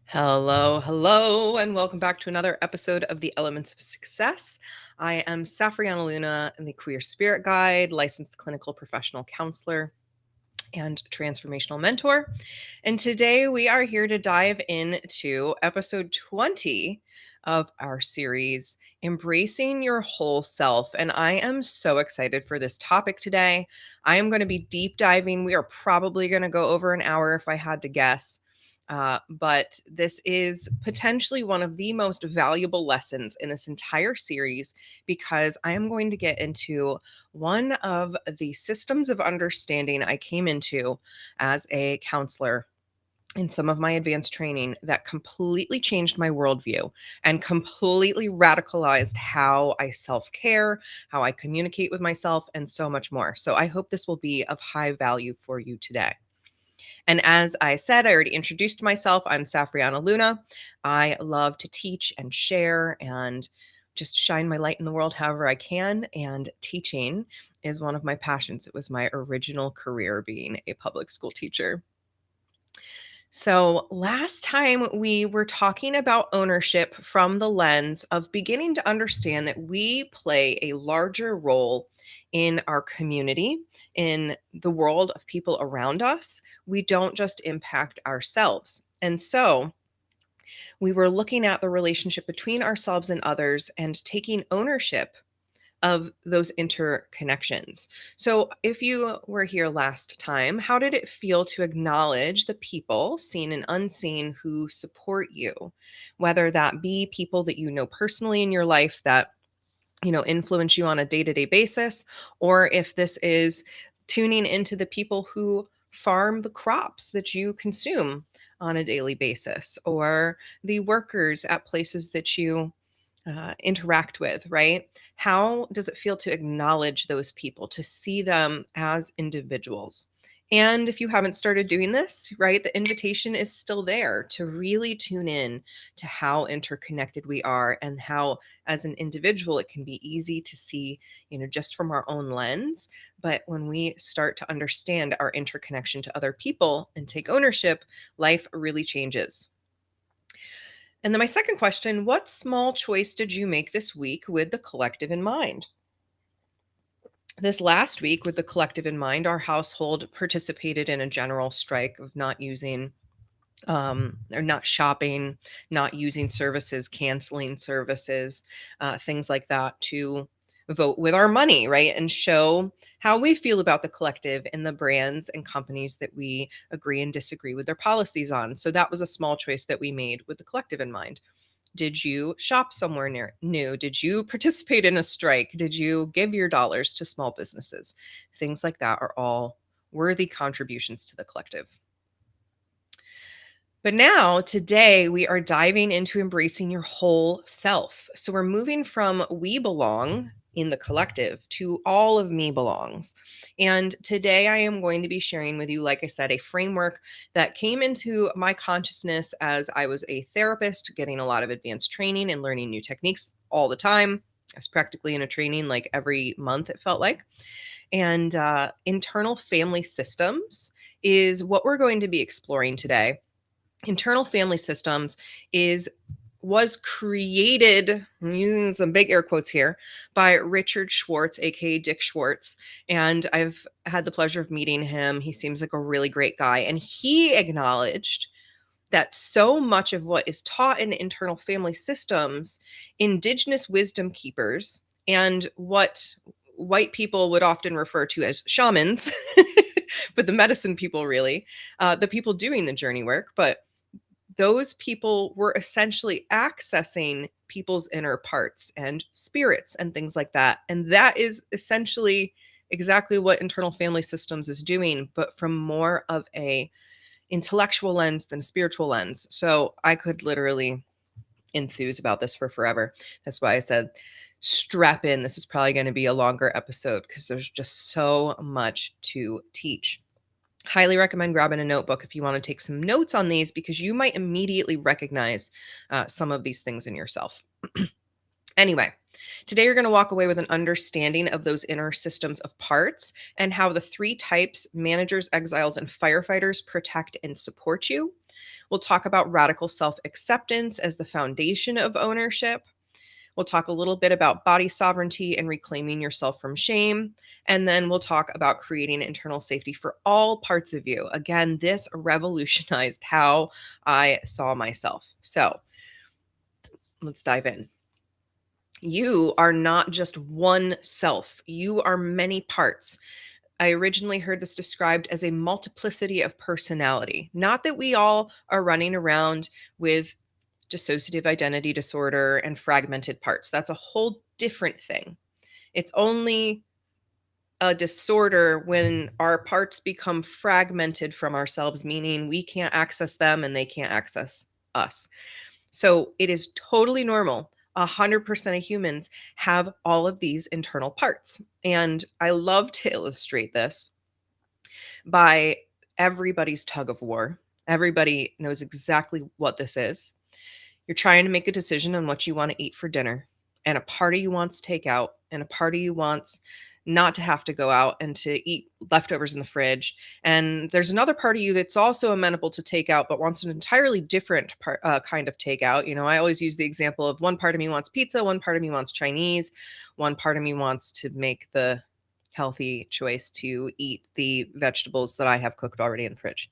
Hello, hello, and welcome back to another episode of the Elements of Success. I am Safriana Luna, the Queer Spirit Guide, licensed clinical professional counselor, and transformational mentor. And today we are here to dive into episode 20 of our series, Embracing Your Whole Self. And I am so excited for this topic today. I am going to be deep diving. We are probably going to go over an hour if I had to guess. But this is potentially one of the most valuable lessons in this entire series because I am going to get into one of the systems of understanding I came into as a counselor in some of my advanced training that completely changed my worldview and completely radicalized how I self-care, how I communicate with myself, and so much more. So I hope this will be of high value for you today. And as I said, I already introduced myself. I'm Safriana Luna. I love to teach and share and just shine my light in the world however I can. And teaching is one of my passions. It was my original career being a public school teacher. So, last time we were talking about ownership from the lens of beginning to understand that we play a larger role in our community, in the world of people around us. We don't just impact ourselves. And so, we were looking at the relationship between ourselves and others and taking ownership of those interconnections. So, if you were here last time, how did it feel to acknowledge the people, seen and unseen, who support you? Whether that be people that you know personally in your life that influence you on a day-to-day basis, or if this is tuning into the people who farm the crops that you consume on a daily basis, or the workers at places that you interact with, right? How does it feel to acknowledge those people, to see them as individuals? And if you haven't started doing this, right, the invitation is still there to really tune in to how interconnected we are and how, as an individual, it can be easy to see, just from our own lens. But when we start to understand our interconnection to other people and take ownership, life really changes. And then my second question, what small choice did you make this week with the collective in mind? This last week, with the collective in mind, our household participated in a general strike of not using or not shopping, not using services, canceling services, things like that to vote with our money, right? And show how we feel about the collective and the brands and companies that we agree and disagree with their policies on. So that was a small choice that we made with the collective in mind. Did you shop somewhere new? Did you participate in a strike? Did you give your dollars to small businesses? Things like that are all worthy contributions to the collective. But now, today, we are diving into embracing your whole self. So we're moving from we belong in the collective to all of me belongs. And today I am going to be sharing with you, like I said, a framework that came into my consciousness as I was a therapist, getting a lot of advanced training and learning new techniques all the time. I was practically in a training like every month, it felt like. And internal family systems is what we're going to be exploring today. Internal family systems was created, I'm using some big air quotes here, by Richard Schwartz, aka Dick Schwartz. And I've had the pleasure of meeting him. He seems like a really great guy. And he acknowledged that so much of what is taught in internal family systems, indigenous wisdom keepers, and what white people would often refer to as shamans, but the medicine people really, the people doing the journey work, but those people were essentially accessing people's inner parts and spirits and things like that. And that is essentially exactly what internal family systems is doing, but from more of a intellectual lens than a spiritual lens. So I could literally enthuse about this for forever. That's why I said strap in. This is probably going to be a longer episode because there's just so much to teach. Highly recommend grabbing a notebook if you want to take some notes on these because you might immediately recognize some of these things in yourself. Anyway, today you're going to walk away with an understanding of those inner systems of parts and how the three types, managers, exiles, and firefighters, protect and support you. We'll talk about radical self acceptance as the foundation of ownership. We'll talk a little bit about body sovereignty and reclaiming yourself from shame. And then we'll talk about creating internal safety for all parts of you. Again, this revolutionized how I saw myself. So let's dive in. You are not just one self, you are many parts. I originally heard this described as a multiplicity of personality. Not that we all are running around with dissociative identity disorder and fragmented parts. That's a whole different thing. It's only a disorder when our parts become fragmented from ourselves, meaning we can't access them and they can't access us. So it is totally normal. 100% of humans have all of these internal parts. And I love to illustrate this by everybody's tug of war. Everybody knows exactly what this is. You're trying to make a decision on what you want to eat for dinner, and a part of you wants takeout, and a part of you wants not to have to go out and to eat leftovers in the fridge. And there's another part of you that's also amenable to takeout, but wants an entirely different kind of takeout. I always use the example of one part of me wants pizza, one part of me wants Chinese, one part of me wants to make the healthy choice to eat the vegetables that I have cooked already in the fridge.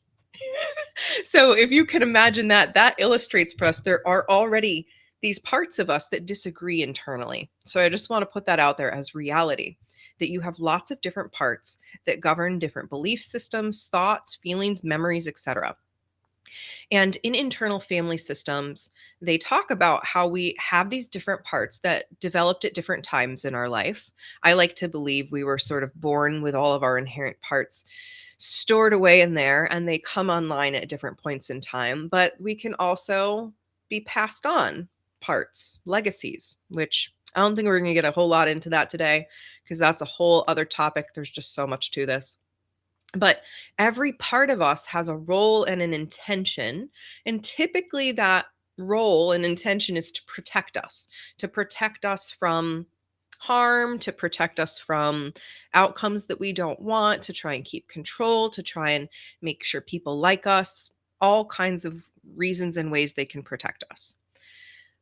So if you can imagine that illustrates for us, there are already these parts of us that disagree internally. So I just want to put that out there as reality, that you have lots of different parts that govern different belief systems, thoughts, feelings, memories, etc. And in internal family systems, they talk about how we have these different parts that developed at different times in our life. I like to believe we were sort of born with all of our inherent parts stored away in there, and they come online at different points in time. But we can also be passed on parts, legacies, which I don't think we're going to get a whole lot into that today because that's a whole other topic. There's just so much to this. But every part of us has a role and an intention. And typically, that role and intention is to protect us from harm, to protect us from outcomes that we don't want, to try and keep control, to try and make sure people like us, all kinds of reasons and ways they can protect us.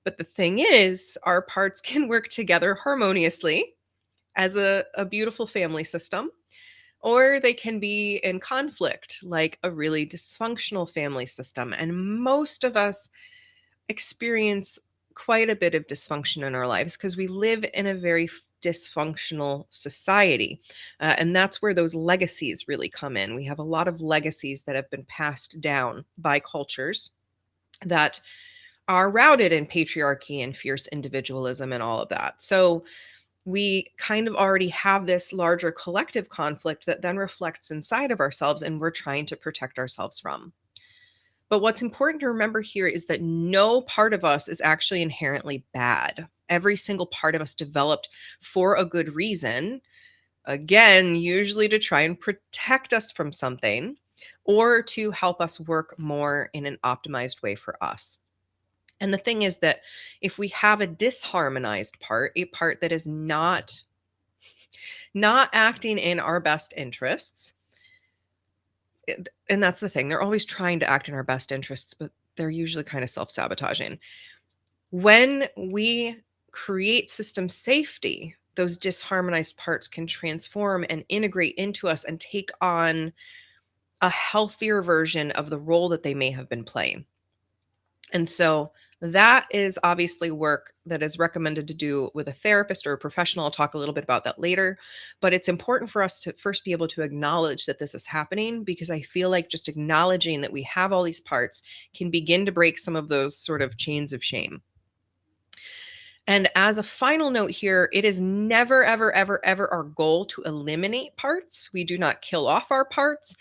But the thing is, our parts can work together harmoniously as a beautiful family system, or they can be in conflict, like a really dysfunctional family system. And most of us experience quite a bit of dysfunction in our lives because we live in a very dysfunctional society. And that's where those legacies really come in. We have a lot of legacies that have been passed down by cultures that are routed in patriarchy and fierce individualism and all of that. So we kind of already have this larger collective conflict that then reflects inside of ourselves and we're trying to protect ourselves from. But what's important to remember here is that no part of us is actually inherently bad. Every single part of us developed for a good reason, again, usually to try and protect us from something or to help us work more in an optimized way for us. And the thing is that if we have a disharmonized part, a part that is not acting in our best interests, and that's the thing, they're always trying to act in our best interests, but they're usually kind of self-sabotaging. When we create system safety, those disharmonized parts can transform and integrate into us and take on a healthier version of the role that they may have been playing. And so that is obviously work that is recommended to do with a therapist or a professional. I'll talk a little bit about that later. But it's important for us to first be able to acknowledge that this is happening, because I feel like just acknowledging that we have all these parts can begin to break some of those sort of chains of shame. And as a final note here, it is never, ever, ever, ever our goal to eliminate parts. We do not kill off our parts.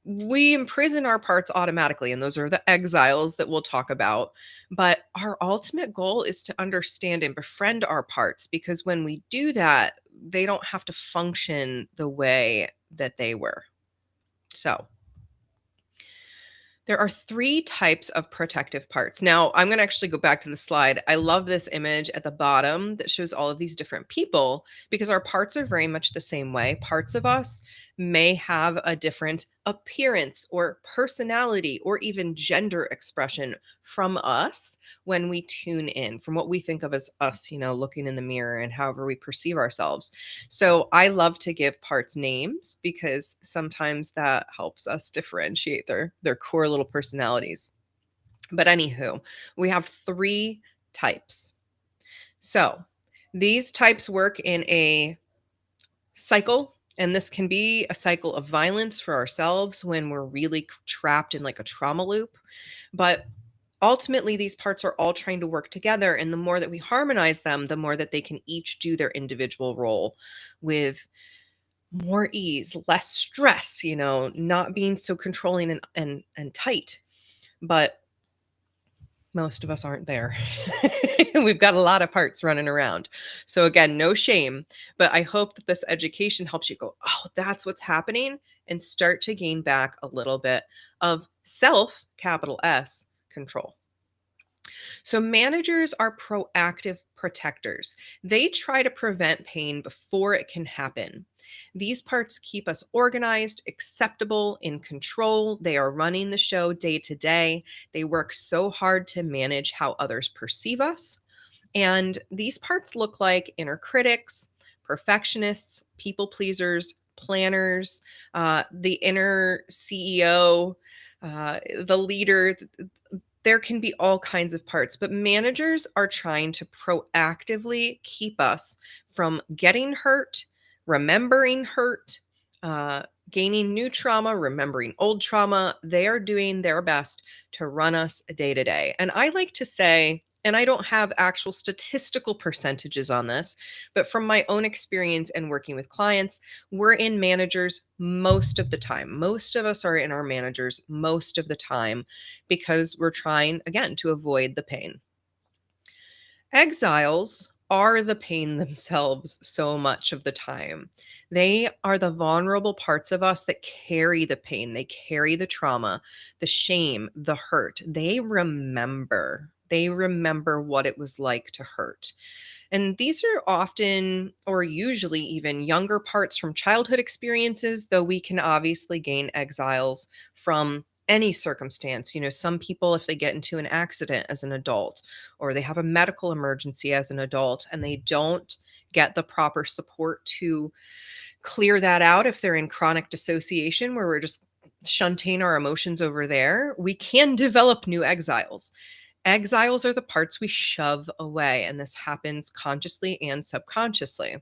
We imprison our parts automatically, and those are the exiles that we'll talk about. But our ultimate goal is to understand and befriend our parts, because when we do that, they don't have to function the way that they were. So there are 3 types of protective parts. Now, I'm going to actually go back to the slide. I love this image at the bottom that shows all of these different people, because our parts are very much the same way. Parts of us may have a different appearance or personality or even gender expression from us when we tune in, from what we think of as us, looking in the mirror and however we perceive ourselves. So I love to give parts names because sometimes that helps us differentiate their core little personalities. But anywho, we have three types. So these types work in a cycle, and this can be a cycle of violence for ourselves when we're really trapped in like a trauma loop. But ultimately, these parts are all trying to work together. And the more that we harmonize them, the more that they can each do their individual role with more ease, less stress, not being so controlling and tight. But most of us aren't there. We've got a lot of parts running around. So, again, no shame, but I hope that this education helps you go, oh, that's what's happening, and start to gain back a little bit of self, capital S, control. So, managers are proactive protectors. They try to prevent pain before it can happen. These parts keep us organized, acceptable, in control. They are running the show day to day. They work so hard to manage how others perceive us. And these parts look like inner critics, perfectionists, people pleasers, planners, the inner CEO, the leader. There can be all kinds of parts, but managers are trying to proactively keep us from getting hurt, remembering hurt, gaining new trauma, remembering old trauma. They are doing their best to run us day to day. And I like to say, and I don't have actual statistical percentages on this, but from my own experience and working with clients, we're in managers most of the time. Most of us are in our managers most of the time because we're trying, again, to avoid the pain. Exiles are the pain themselves so much of the time. They are the vulnerable parts of us that carry the pain, they carry the trauma, the shame, the hurt. They remember. They remember what it was like to hurt. And these are often, or usually even, younger parts from childhood experiences, though we can obviously gain exiles from any circumstance. Some people, if they get into an accident as an adult, or they have a medical emergency as an adult, and they don't get the proper support to clear that out, if they're in chronic dissociation where we're just shunting our emotions over there, we can develop new exiles. Exiles are the parts we shove away, and this happens consciously and subconsciously.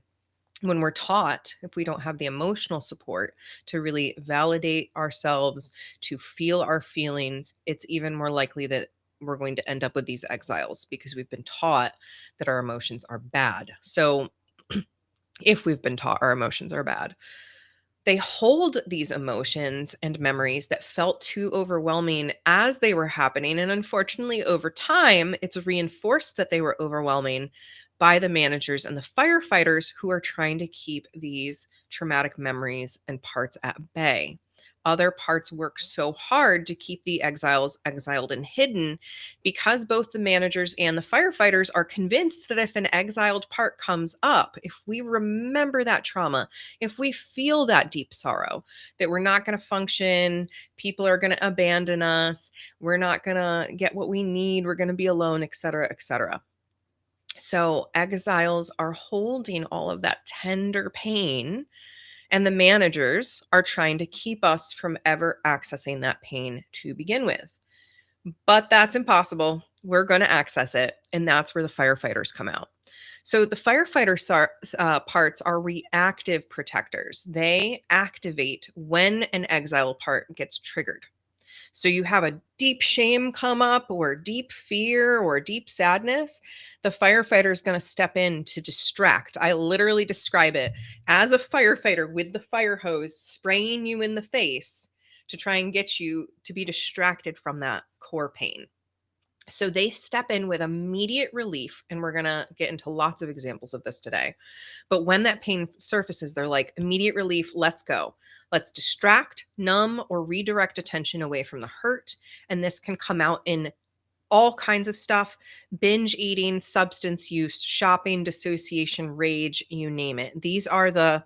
When we're taught, if we don't have the emotional support to really validate ourselves, to feel our feelings, it's even more likely that we're going to end up with these exiles because we've been taught that our emotions are bad. So, if we've been taught our emotions are bad, they hold these emotions and memories that felt too overwhelming as they were happening. And unfortunately, over time, it's reinforced that they were overwhelming by the managers and the firefighters who are trying to keep these traumatic memories and parts at bay. Other parts work so hard to keep the exiles exiled and hidden because both the managers and the firefighters are convinced that if an exiled part comes up, if we remember that trauma, if we feel that deep sorrow, that we're not going to function, people are going to abandon us, we're not going to get what we need, we're going to be alone, etc., etc. So exiles are holding all of that tender pain, and the managers are trying to keep us from ever accessing that pain to begin with. But that's impossible. We're going to access it, and that's where the firefighters come out. So the parts are reactive protectors. They activate when an exile part gets triggered. So you have a deep shame come up, or deep fear, or deep sadness, the firefighter is going to step in to distract. I literally describe it as a firefighter with the fire hose spraying you in the face to try and get you to be distracted from that core pain. So they step in with immediate relief, and we're going to get into lots of examples of this today. But when that pain surfaces, they're like, immediate relief, let's go. Let's distract, numb, or redirect attention away from the hurt. And this can come out in all kinds of stuff: binge eating, substance use, shopping, dissociation, rage, you name it. These are the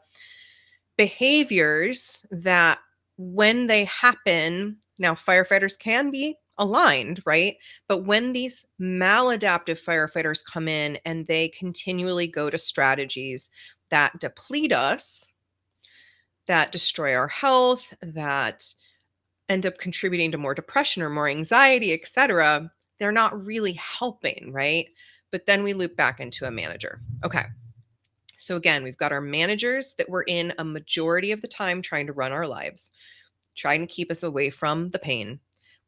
behaviors that when they happen, now firefighters can be aligned, right? But when these maladaptive firefighters come in and they continually go to strategies that deplete us, that destroy our health, that end up contributing to more depression or more anxiety, etc., they're not really helping, right? But then we loop back into a manager. Okay. So again, we've got our managers that we're in a majority of the time trying to run our lives, trying to keep us away from the pain.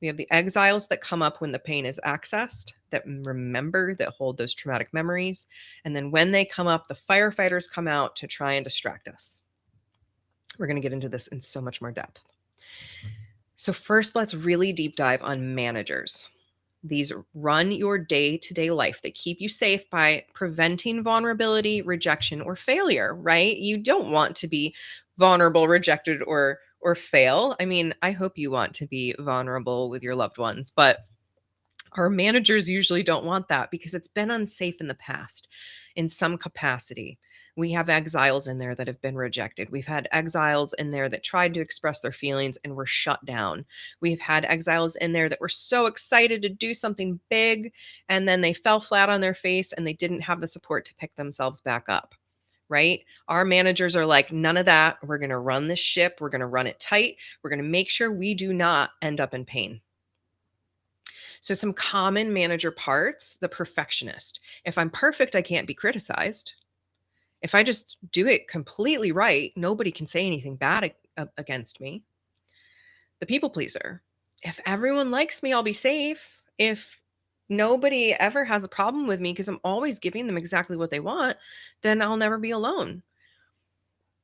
We have the exiles that come up when the pain is accessed, that remember, that hold those traumatic memories. And then when they come up, the firefighters come out to try and distract us. We're going to get into this in so much more depth. So first, let's really deep dive on managers. These run your day-to-day life. They keep you safe by preventing vulnerability, rejection, or failure, right? You don't want to be vulnerable, rejected, or fail. I mean, I hope you want to be vulnerable with your loved ones, but our managers usually don't want that because it's been unsafe in the past in some capacity. We have exiles in there that have been rejected. We've had exiles in there that tried to express their feelings and were shut down. We've had exiles in there that were so excited to do something big and then they fell flat on their face and they didn't have the support to pick themselves back up. Right? Our managers are like, none of that. We're going to run this ship. We're going to run it tight. We're going to make sure we do not end up in pain. So, some common manager parts: the perfectionist. If I'm perfect, I can't be criticized. If I just do it completely right, nobody can say anything bad against me. The people pleaser. If everyone likes me, I'll be safe. If nobody ever has a problem with me because I'm always giving them exactly what they want, then I'll never be alone.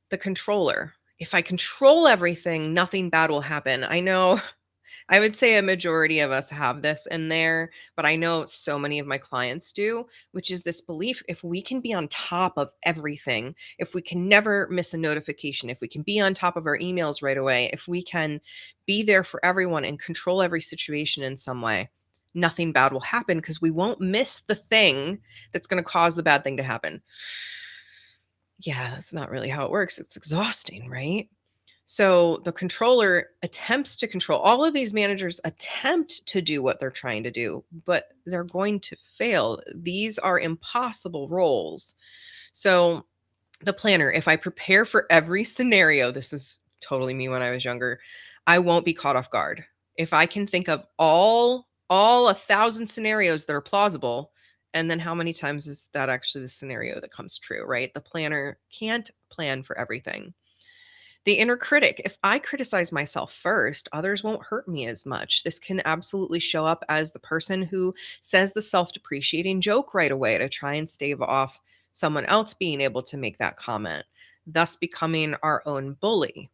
The controller. If I control everything, nothing bad will happen. I know I would say a majority of us have this in there, but I know so many of my clients do, which is this belief: if we can be on top of everything, if we can never miss a notification, if we can be on top of our emails right away, if we can be there for everyone and control every situation in some way, nothing bad will happen because we won't miss the thing that's going to cause the bad thing to happen. Yeah, that's not really how it works. It's exhausting, right? So the controller attempts to control. All of these managers attempt to do what they're trying to do, but they're going to fail. These are impossible roles. So the planner, if I prepare for every scenario, this was totally me when I was younger, I won't be caught off guard. If I can think of all 1,000 scenarios that are plausible, and then how many times is that actually the scenario that comes true, right? The planner can't plan for everything. The inner critic: if I criticize myself first, others won't hurt me as much. This can absolutely show up as the person who says the self depreciating joke right away to try and stave off someone else being able to make that comment, thus becoming our own bully.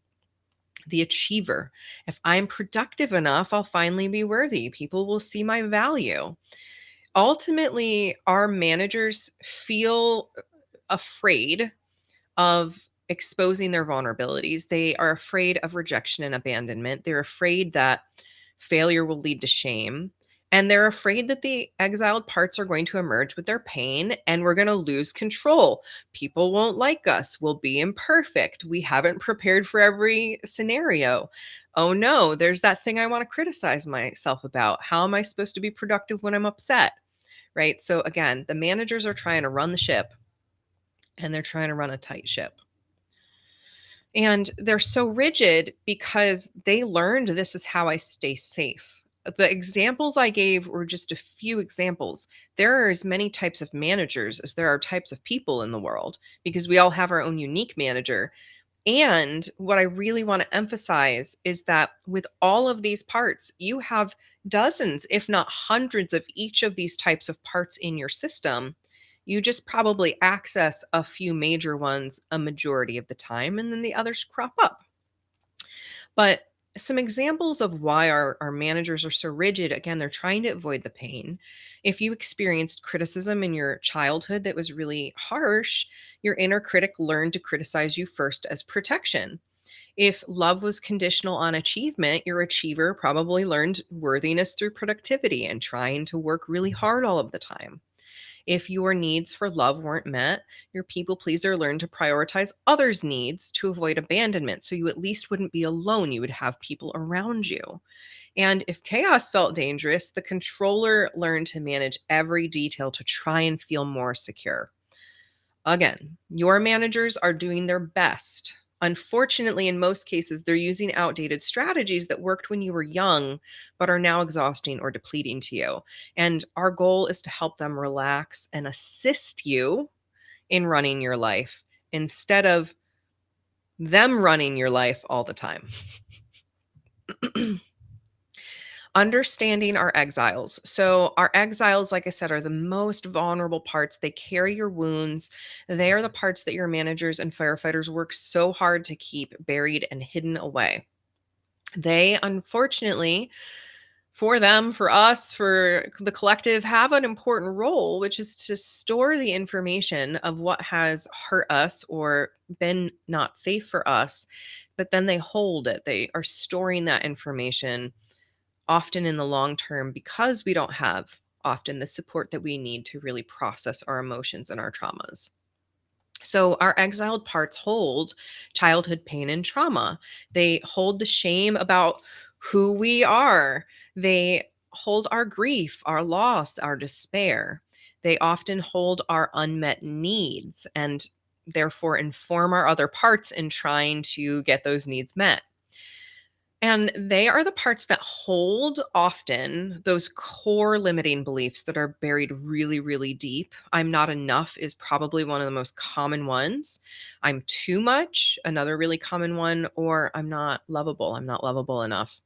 The achiever: if I'm productive enough, I'll finally be worthy. People will see my value. Ultimately, our managers feel afraid of exposing their vulnerabilities. They are afraid of rejection and abandonment. They're afraid that failure will lead to shame. And they're afraid that the exiled parts are going to emerge with their pain and we're going to lose control. People won't like us. We'll be imperfect. We haven't prepared for every scenario. Oh no, there's that thing I want to criticize myself about. How am I supposed to be productive when I'm upset? Right? So again, the managers are trying to run the ship and they're trying to run a tight ship. And they're so rigid because they learned this is how I stay safe. The examples I gave were just a few examples. There are as many types of managers as there are types of people in the world because we all have our own unique manager. And what I really want to emphasize is that with all of these parts, you have dozens, if not hundreds, of each of these types of parts in your system. You just probably access a few major ones a majority of the time, and then the others crop up. But some examples of why our managers are so rigid: again, they're trying to avoid the pain. If you experienced criticism in your childhood that was really harsh, your inner critic learned to criticize you first as protection. If love was conditional on achievement, your achiever probably learned worthiness through productivity and trying to work really hard all of the time. If your needs for love weren't met, your people pleaser learned to prioritize others' needs to avoid abandonment. So you at least wouldn't be alone. You would have people around you. And if chaos felt dangerous, the controller learned to manage every detail to try and feel more secure. Again, your managers are doing their best. Unfortunately, in most cases, they're using outdated strategies that worked when you were young, but are now exhausting or depleting to you. And our goal is to help them relax and assist you in running your life instead of them running your life all the time. Understanding our exiles. So, our exiles, like I said, are the most vulnerable parts. They carry your wounds. They are the parts that your managers and firefighters work so hard to keep buried and hidden away. They, unfortunately, for them, for us, for the collective, have an important role, which is to store the information of what has hurt us or been not safe for us. But then they hold it, they are storing that information often in the long term because we don't have often the support that we need to really process our emotions and our traumas. So, our exiled parts hold childhood pain and trauma. They hold the shame about who we are. They hold our grief, our loss, our despair. They often hold our unmet needs and therefore inform our other parts in trying to get those needs met. And they are the parts that hold often those core limiting beliefs that are buried really, really deep. I'm not enough is probably one of the most common ones. I'm too much, another really common one, or I'm not lovable. I'm not lovable enough.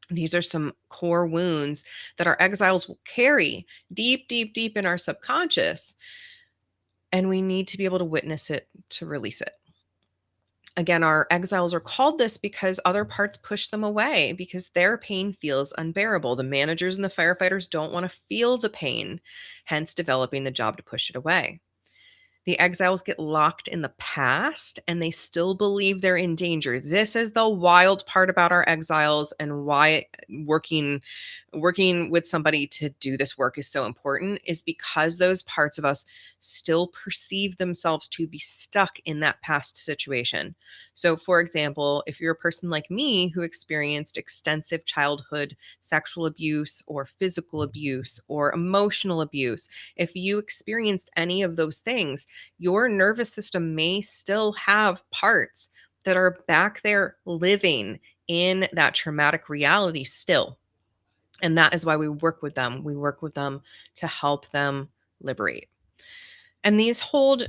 These are some core wounds that our exiles will carry deep, deep, deep in our subconscious. And we need to be able to witness it to release it. Again, our exiles are called this because other parts push them away because their pain feels unbearable. The managers and the firefighters don't want to feel the pain, hence developing the job to push it away. The exiles get locked in the past and they still believe they're in danger. This is the wild part about our exiles and why working with somebody to do this work is so important is because those parts of us still perceive themselves to be stuck in that past situation. So for example, if you're a person like me who experienced extensive childhood sexual abuse or physical abuse or emotional abuse, if you experienced any of those things, your nervous system may still have parts that are back there living in that traumatic reality still. And that is why we work with them. We work with them to help them liberate. And these hold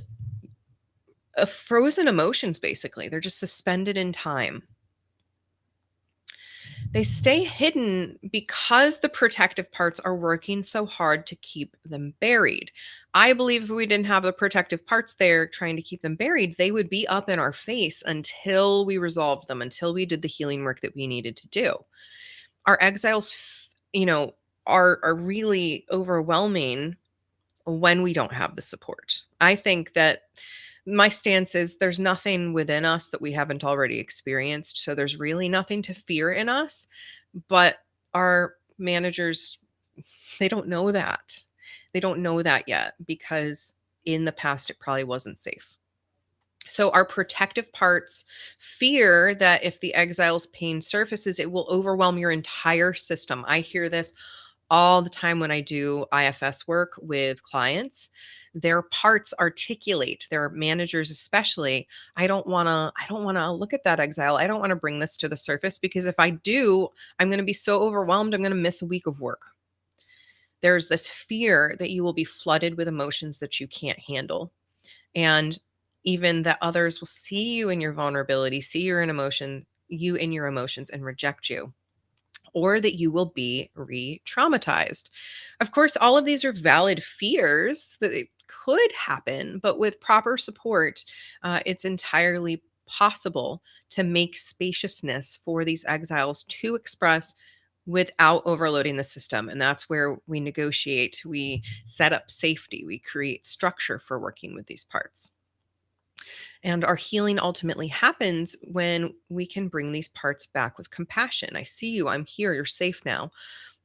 frozen emotions, basically. They're just suspended in time. They stay hidden because the protective parts are working so hard to keep them buried. I believe if we didn't have the protective parts there trying to keep them buried, they would be up in our face until we resolved them, until we did the healing work that we needed to do. Our exiles, are really overwhelming when we don't have the support. I think that my stance is there's nothing within us that we haven't already experienced. So there's really nothing to fear in us. But our managers, they don't know that. They don't know that yet because in the past, it probably wasn't safe. So our protective parts fear that if the exile's pain surfaces, it will overwhelm your entire system. I hear this all the time when I do IFS work with clients. Their parts articulate, their managers especially, I don't want to look at that exile. I don't want to bring this to the surface because if I do, I'm going to be so overwhelmed, I'm going to miss a week of work. There's this fear that you will be flooded with emotions that you can't handle. And even that others will see you in your vulnerability, see you in your emotions and reject you, or that you will be re-traumatized. Of course, all of these are valid fears that it could happen, but with proper support, it's entirely possible to make spaciousness for these exiles to express without overloading the system. And that's where we negotiate, we set up safety, we create structure for working with these parts. And our healing ultimately happens when we can bring these parts back with compassion. I see you, I'm here, you're safe now.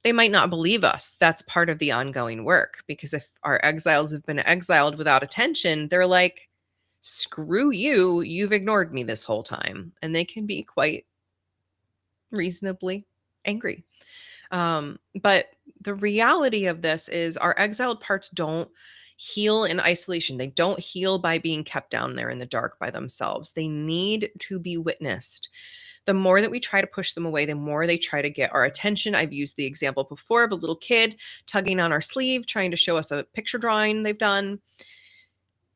They might not believe us. That's part of the ongoing work because if our exiles have been exiled without attention, they're like, screw you, you've ignored me this whole time. And they can be quite reasonably angry. But the reality of this is our exiled parts don't heal in isolation. They don't heal by being kept down there in the dark by themselves. They need to be witnessed. The more that we try to push them away, the more they try to get our attention. I've used the example before of a little kid tugging on our sleeve, trying to show us a picture drawing they've done.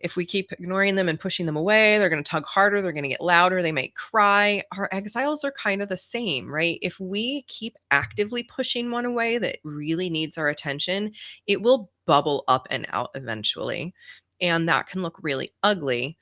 If we keep ignoring them and pushing them away, they're going to tug harder, they're going to get louder, they might cry. Our exiles are kind of the same, right? If we keep actively pushing one away that really needs our attention, it will bubble up and out eventually. And that can look really ugly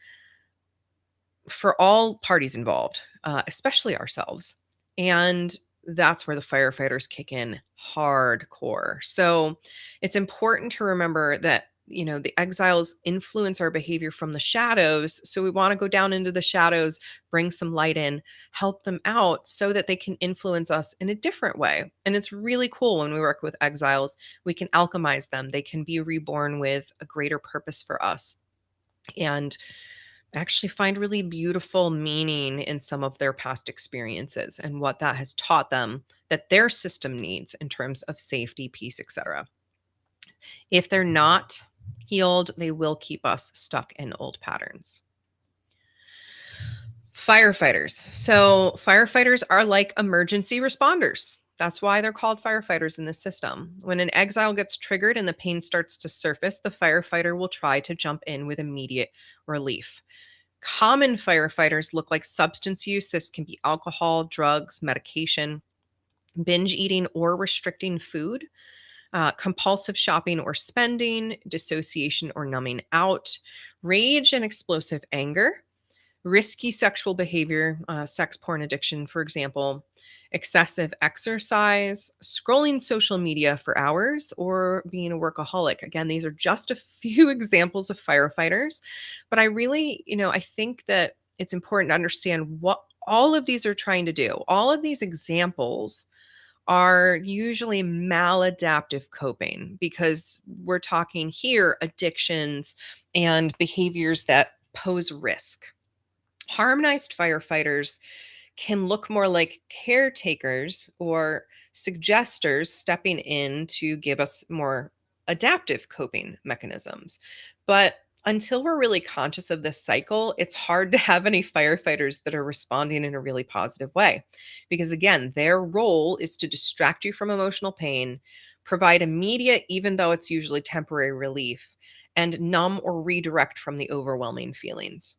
for all parties involved, especially ourselves. And that's where the firefighters kick in hardcore. So it's important to remember that, the exiles influence our behavior from the shadows. So we want to go down into the shadows, bring some light in, help them out so that they can influence us in a different way. And it's really cool when we work with exiles, we can alchemize them. They can be reborn with a greater purpose for us. And actually find really beautiful meaning in some of their past experiences and what that has taught them that their system needs in terms of safety, peace, etc. If they're not healed, they will keep us stuck in old patterns. Firefighters. So, firefighters are like emergency responders. That's why they're called firefighters in this system. When an exile gets triggered and the pain starts to surface, the firefighter will try to jump in with immediate relief. Common firefighters look like substance use. This can be alcohol, drugs, medication, binge eating or restricting food, compulsive shopping or spending, dissociation or numbing out, rage and explosive anger, risky sexual behavior, sex porn addiction, for example, excessive exercise, scrolling social media for hours, or being a workaholic. Again, these are just a few examples of firefighters, but I really, I think that it's important to understand what all of these are trying to do. All of these examples are usually maladaptive coping because we're talking here addictions and behaviors that pose risk. Harmonized firefighters can look more like caretakers or suggesters stepping in to give us more adaptive coping mechanisms. But until we're really conscious of this cycle, it's hard to have any firefighters that are responding in a really positive way. Because again, their role is to distract you from emotional pain, provide immediate, even though it's usually temporary relief, and numb or redirect from the overwhelming feelings.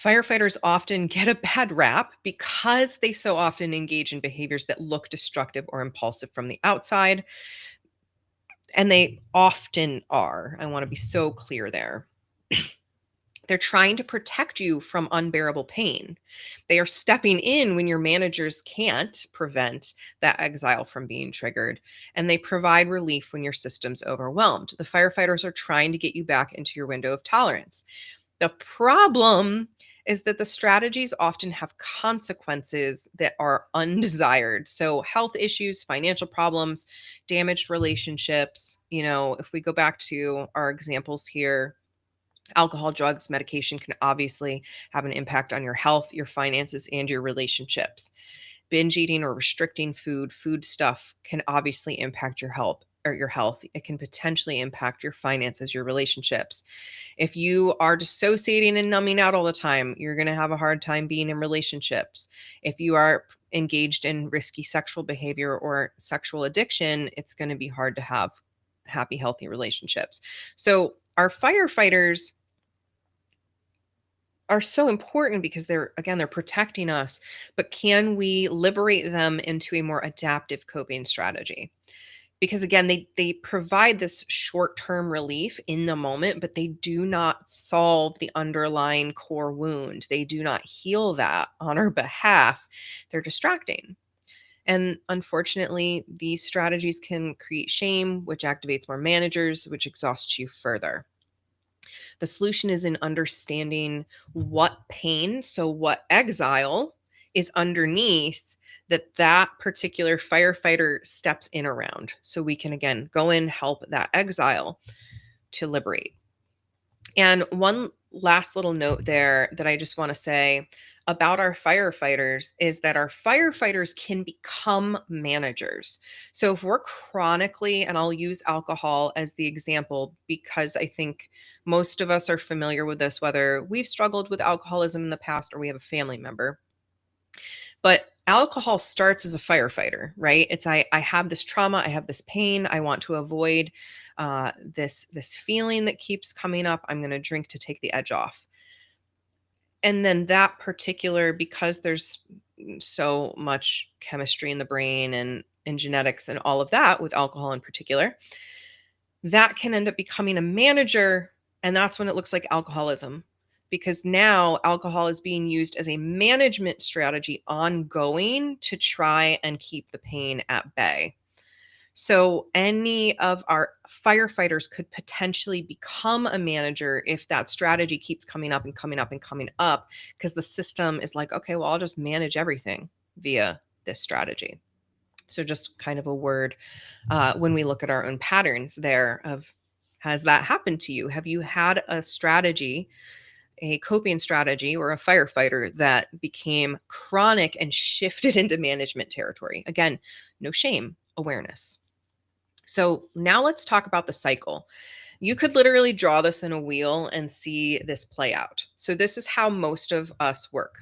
Firefighters often get a bad rap because they so often engage in behaviors that look destructive or impulsive from the outside. And they often are. I want to be so clear there. They're trying to protect you from unbearable pain. They are stepping in when your managers can't prevent that exile from being triggered. And they provide relief when your system's overwhelmed. The firefighters are trying to get you back into your window of tolerance. The problem is that the strategies often have consequences that are undesired. So, health issues, financial problems, damaged relationships. If we go back to our examples here, alcohol, drugs, medication can obviously have an impact on your health, your finances, and your relationships. Binge eating or restricting food stuff can obviously impact your health. It can potentially impact your finances, your relationships. If you are dissociating and numbing out all the time, you're going to have a hard time being in relationships. If you are engaged in risky sexual behavior or sexual addiction, it's going to be hard to have happy, healthy relationships. So, our firefighters are so important because they're protecting us, but can we liberate them into a more adaptive coping strategy? Because again, they provide this short-term relief in the moment, but they do not solve the underlying core wound. They do not heal that on our behalf. They're distracting. And unfortunately, these strategies can create shame, which activates more managers, which exhausts you further. The solution is in understanding what pain, so what exile is underneath that particular firefighter steps in around. So we can, again, go in, help that exile to liberate. And one last little note there that I just want to say about our firefighters is that our firefighters can become managers. So if we're chronically, and I'll use alcohol as the example because I think most of us are familiar with this, whether we've struggled with alcoholism in the past or we have a family member. But alcohol starts as a firefighter, right? It's I have this trauma, I have this pain, I want to avoid this feeling that keeps coming up. I'm going to drink to take the edge off. And then that particular, because there's so much chemistry in the brain and genetics and all of that with alcohol in particular, that can end up becoming a manager. And that's when it looks like alcoholism, because now alcohol is being used as a management strategy ongoing to try and keep the pain at bay. So any of our firefighters could potentially become a manager if that strategy keeps coming up and coming up and coming up, because the system is like, okay, well, I'll just manage everything via this strategy. So just kind of a word when we look at our own patterns there of, has that happened to you? Have you had a strategy, a coping strategy, or a firefighter that became chronic and shifted into management territory? Again, no shame, awareness. So now let's talk about the cycle. You could literally draw this in a wheel and see this play out. So this is how most of us work.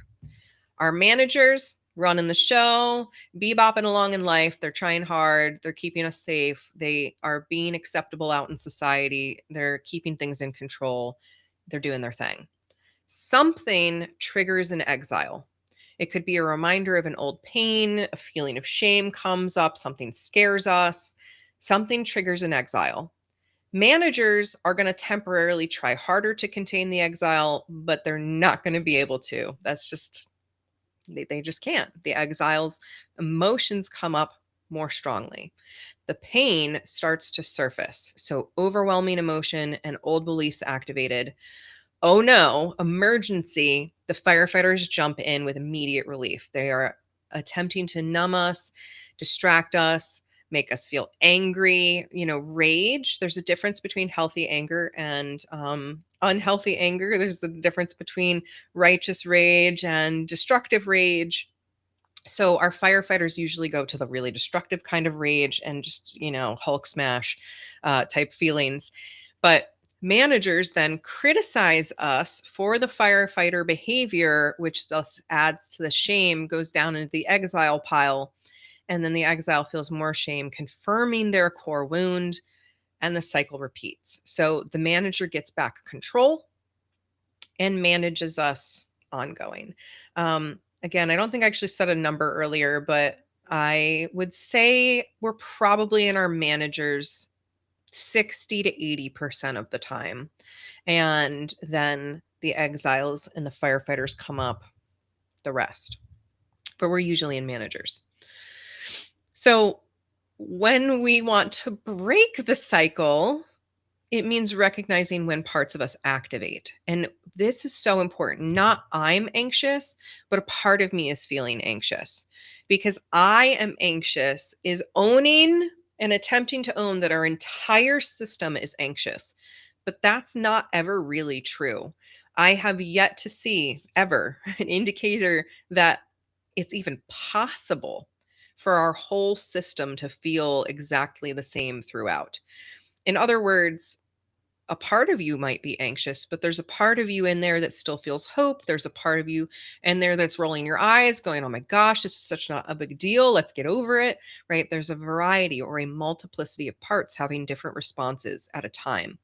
Our managers running the show, bebopping along in life. They're trying hard. They're keeping us safe. They are being acceptable out in society. They're keeping things in control. They're doing their thing. Something triggers an exile. It could be a reminder of an old pain, a feeling of shame comes up, something scares us, something triggers an exile. Managers are going to temporarily try harder to contain the exile, but they're not going to be able to. That's just, they just can't. The exile's emotions come up more strongly. The pain starts to surface. So overwhelming emotion and old beliefs activated. Oh no, emergency. The firefighters jump in with immediate relief. They are attempting to numb us, distract us, make us feel angry, rage. There's a difference between healthy anger and unhealthy anger. There's a difference between righteous rage and destructive rage. So our firefighters usually go to the really destructive kind of rage and just, Hulk smash type feelings. But managers then criticize us for the firefighter behavior, which thus adds to the shame, goes down into the exile pile. And then the exile feels more shame, confirming their core wound, and the cycle repeats. So the manager gets back control and manages us ongoing. Again, I don't think I actually said a number earlier, but I would say we're probably in our managers 60 to 80% of the time. And then the exiles and the firefighters come up the rest. But we're usually in managers. So when we want to break the cycle, it means recognizing when parts of us activate. And this is so important. Not I'm anxious, but a part of me is feeling anxious. Because I am anxious is owning and attempting to own that our entire system is anxious. But that's not ever really true. I have yet to see ever an indicator that it's even possible for our whole system to feel exactly the same throughout. In other words, a part of you might be anxious, but there's a part of you in there that still feels hope. There's a part of you in there that's rolling your eyes, going, oh my gosh, this is such not a big deal. Let's get over it, right? There's a variety or a multiplicity of parts having different responses at a time.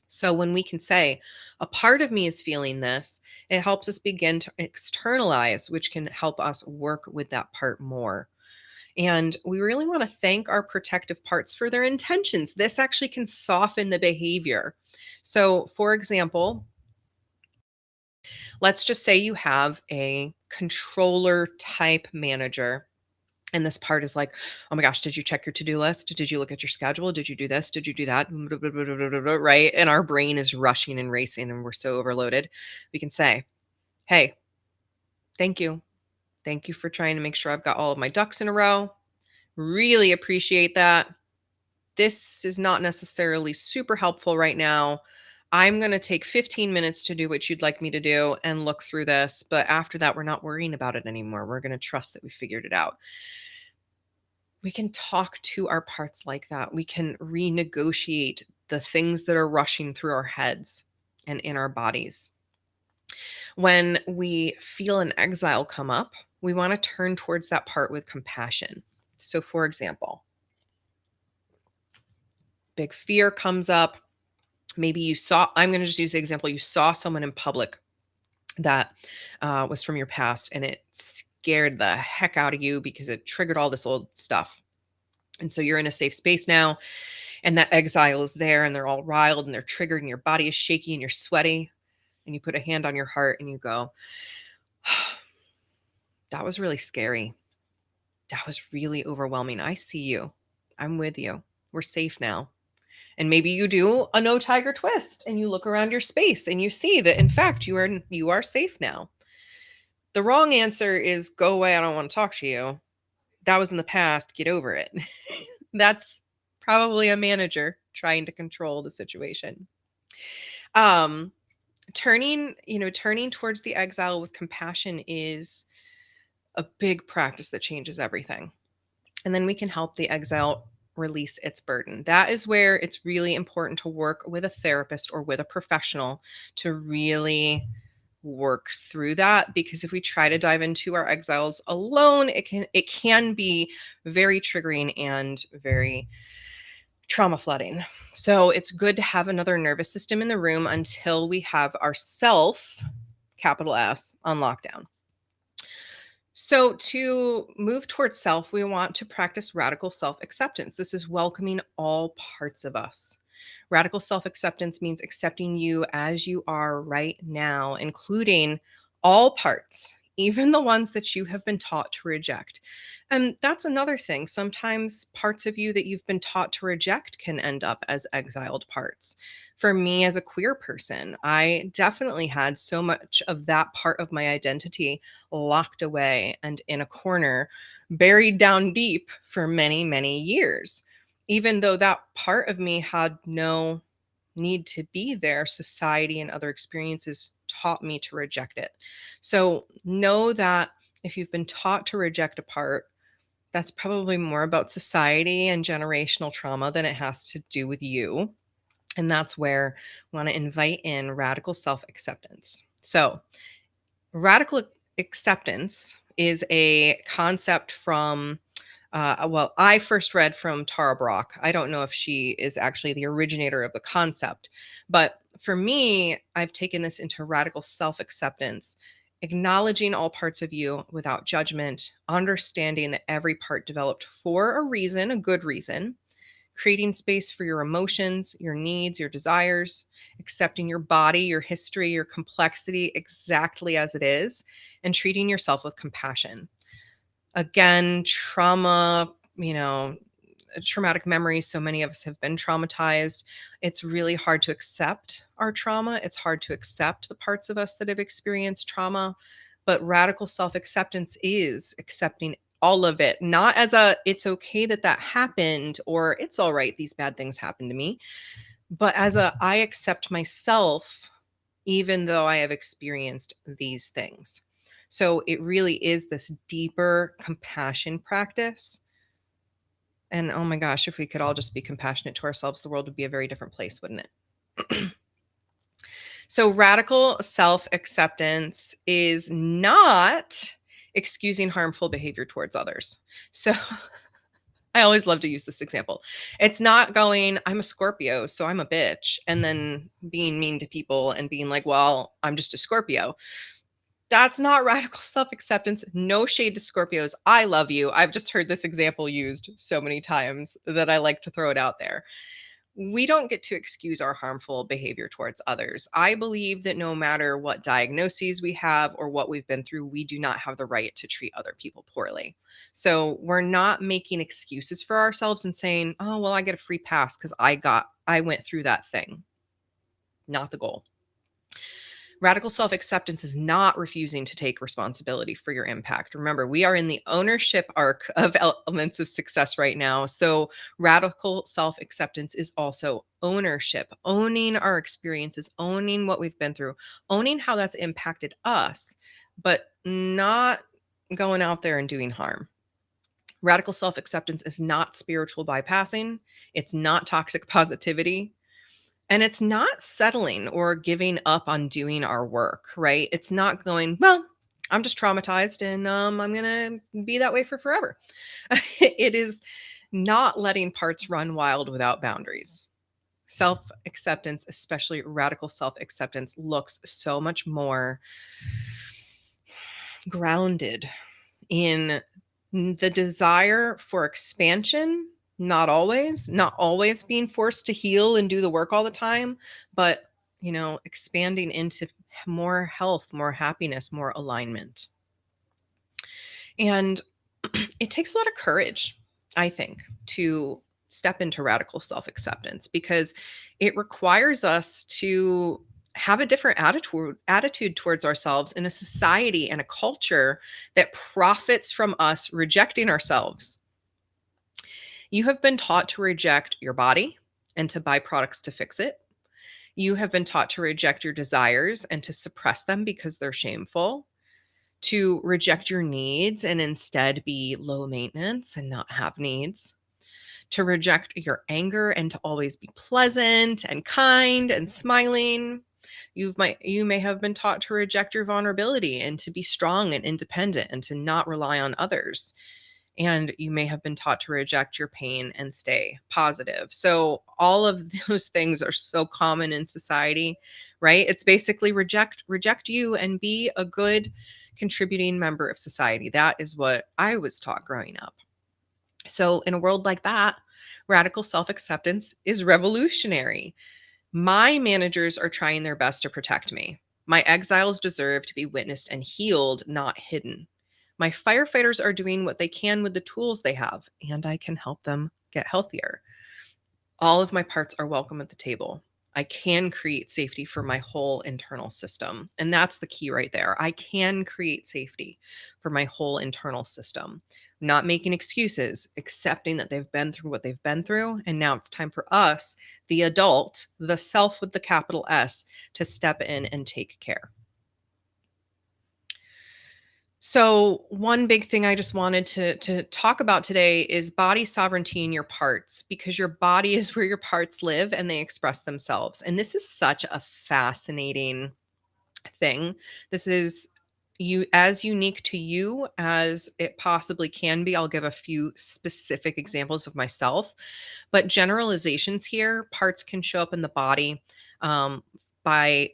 So when we can say, a part of me is feeling this, it helps us begin to externalize, which can help us work with that part more. And we really want to thank our protective parts for their intentions. This actually can soften the behavior. So, for example, let's just say you have a controller type manager. And this part is like, oh my gosh, did you check your to-do list? Did you look at your schedule? Did you do this? Did you do that? Right? And our brain is rushing and racing and we're so overloaded. We can say, hey, thank you. Thank you for trying to make sure I've got all of my ducks in a row. Really appreciate that. This is not necessarily super helpful right now. I'm going to take 15 minutes to do what you'd like me to do and look through this. But after that, we're not worrying about it anymore. We're going to trust that we figured it out. We can talk to our parts like that. We can renegotiate the things that are rushing through our heads and in our bodies. When we feel an exile come up, we want to turn towards that part with compassion. So, for example, big fear comes up. Maybe you saw, I'm going to just use the example, you saw someone in public that was from your past and it scared the heck out of you because it triggered all this old stuff. And so you're in a safe space now, and that exile is there, and they're all riled and they're triggered, and your body is shaky and you're sweaty. And you put a hand on your heart and you go, that was really scary. That was really overwhelming. I see you. I'm with you. We're safe now. And maybe you do a no tiger twist and you look around your space and you see that in fact you are safe now. The wrong answer is go away, I don't want to talk to you. That was in the past, get over it. That's probably a manager trying to control the situation. Um turning towards the exile with compassion is a big practice that changes everything. And then we can help the exile release its burden. That is where it's really important to work with a therapist or with a professional to really work through that, because if we try to dive into our exiles alone, it can be very triggering and very trauma flooding. So it's good to have another nervous system in the room until we have our self, capital S, on lockdown. So, to move towards self, we want to practice radical self acceptance. This is welcoming all parts of us. Radical self acceptance means accepting you as you are right now, including all parts, even the ones that you have been taught to reject. And that's another thing. Sometimes parts of you that you've been taught to reject can end up as exiled parts. For me, as a queer person, I definitely had so much of that part of my identity locked away and in a corner, buried down deep for many, many years. Even though that part of me had no need to be there, society and other experiences taught me to reject it. So know that if you've been taught to reject a part, that's probably more about society and generational trauma than it has to do with you. And that's where I want to invite in radical self acceptance. So, radical acceptance is a concept from, well, I first read from Tara Brach. I don't know if she is actually the originator of the concept, but for me, I've taken this into radical self acceptance, acknowledging all parts of you without judgment, understanding that every part developed for a reason, a good reason, creating space for your emotions, your needs, your desires, accepting your body, your history, your complexity exactly as it is, and treating yourself with compassion. Again, trauma, traumatic memories. So many of us have been traumatized. It's really hard to accept our trauma. It's hard to accept the parts of us that have experienced trauma. But radical self acceptance is accepting all of it, not as a it's okay that that happened or it's all right, these bad things happened to me, but as a I accept myself even though I have experienced these things. So it really is this deeper compassion practice. And oh my gosh, if we could all just be compassionate to ourselves, the world would be a very different place, wouldn't it? So, radical self acceptance is not excusing harmful behavior towards others. So, I always love to use this example. It's not going, I'm a Scorpio, so I'm a bitch, and then being mean to people and being like, well, I'm just a Scorpio. That's not radical self acceptance. No shade to Scorpios. I love you. I've just heard this example used so many times that I like to throw it out there. We don't get to excuse our harmful behavior towards others. I believe that no matter what diagnoses we have or what we've been through, we do not have the right to treat other people poorly. So we're not making excuses for ourselves and saying, oh, well, I get a free pass because I went through that thing. Not the goal. Radical self acceptance is not refusing to take responsibility for your impact. Remember, we are in the ownership arc of elements of success right now. So, radical self acceptance is also ownership, owning our experiences, owning what we've been through, owning how that's impacted us, but not going out there and doing harm. Radical self acceptance is not spiritual bypassing, it's not toxic positivity. And it's not settling or giving up on doing our work, right? It's not going, well, I'm just traumatized and I'm going to be that way for forever. It is not letting parts run wild without boundaries. Self acceptance, especially radical self acceptance, looks so much more grounded in the desire for expansion, not always being forced to heal and do the work all the time, but expanding into more health, more happiness, more alignment. And it takes a lot of courage, I think, to step into radical self-acceptance because it requires us to have a different attitude towards ourselves in a society and a culture that profits from us rejecting ourselves. You have been taught to reject your body and to buy products to fix it. You have been taught to reject your desires and to suppress them because they're shameful, to reject your needs and instead be low maintenance and not have needs, to reject your anger and to always be pleasant and kind and smiling. You may have been taught to reject your vulnerability and to be strong and independent and to not rely on others. And you may have been taught to reject your pain and stay positive. So all of those things are so common in society, right? It's basically reject you and be a good contributing member of society. That is what I was taught growing up. So in a world like that, radical self-acceptance is revolutionary. My managers are trying their best to protect me. My exiles deserve to be witnessed and healed, not hidden. My firefighters are doing what they can with the tools they have, and I can help them get healthier. All of my parts are welcome at the table. I can create safety for my whole internal system. And that's the key right there. I can create safety for my whole internal system. Not making excuses, accepting that they've been through what they've been through. And now it's time for us, the adult, the self with the capital S, to step in and take care. So, one big thing I just wanted to talk about today is body sovereignty in your parts, because your body is where your parts live and they express themselves. And this is such a fascinating thing. This is as unique to you as it possibly can be. I'll give a few specific examples of myself, but generalizations here. Parts can show up in the body by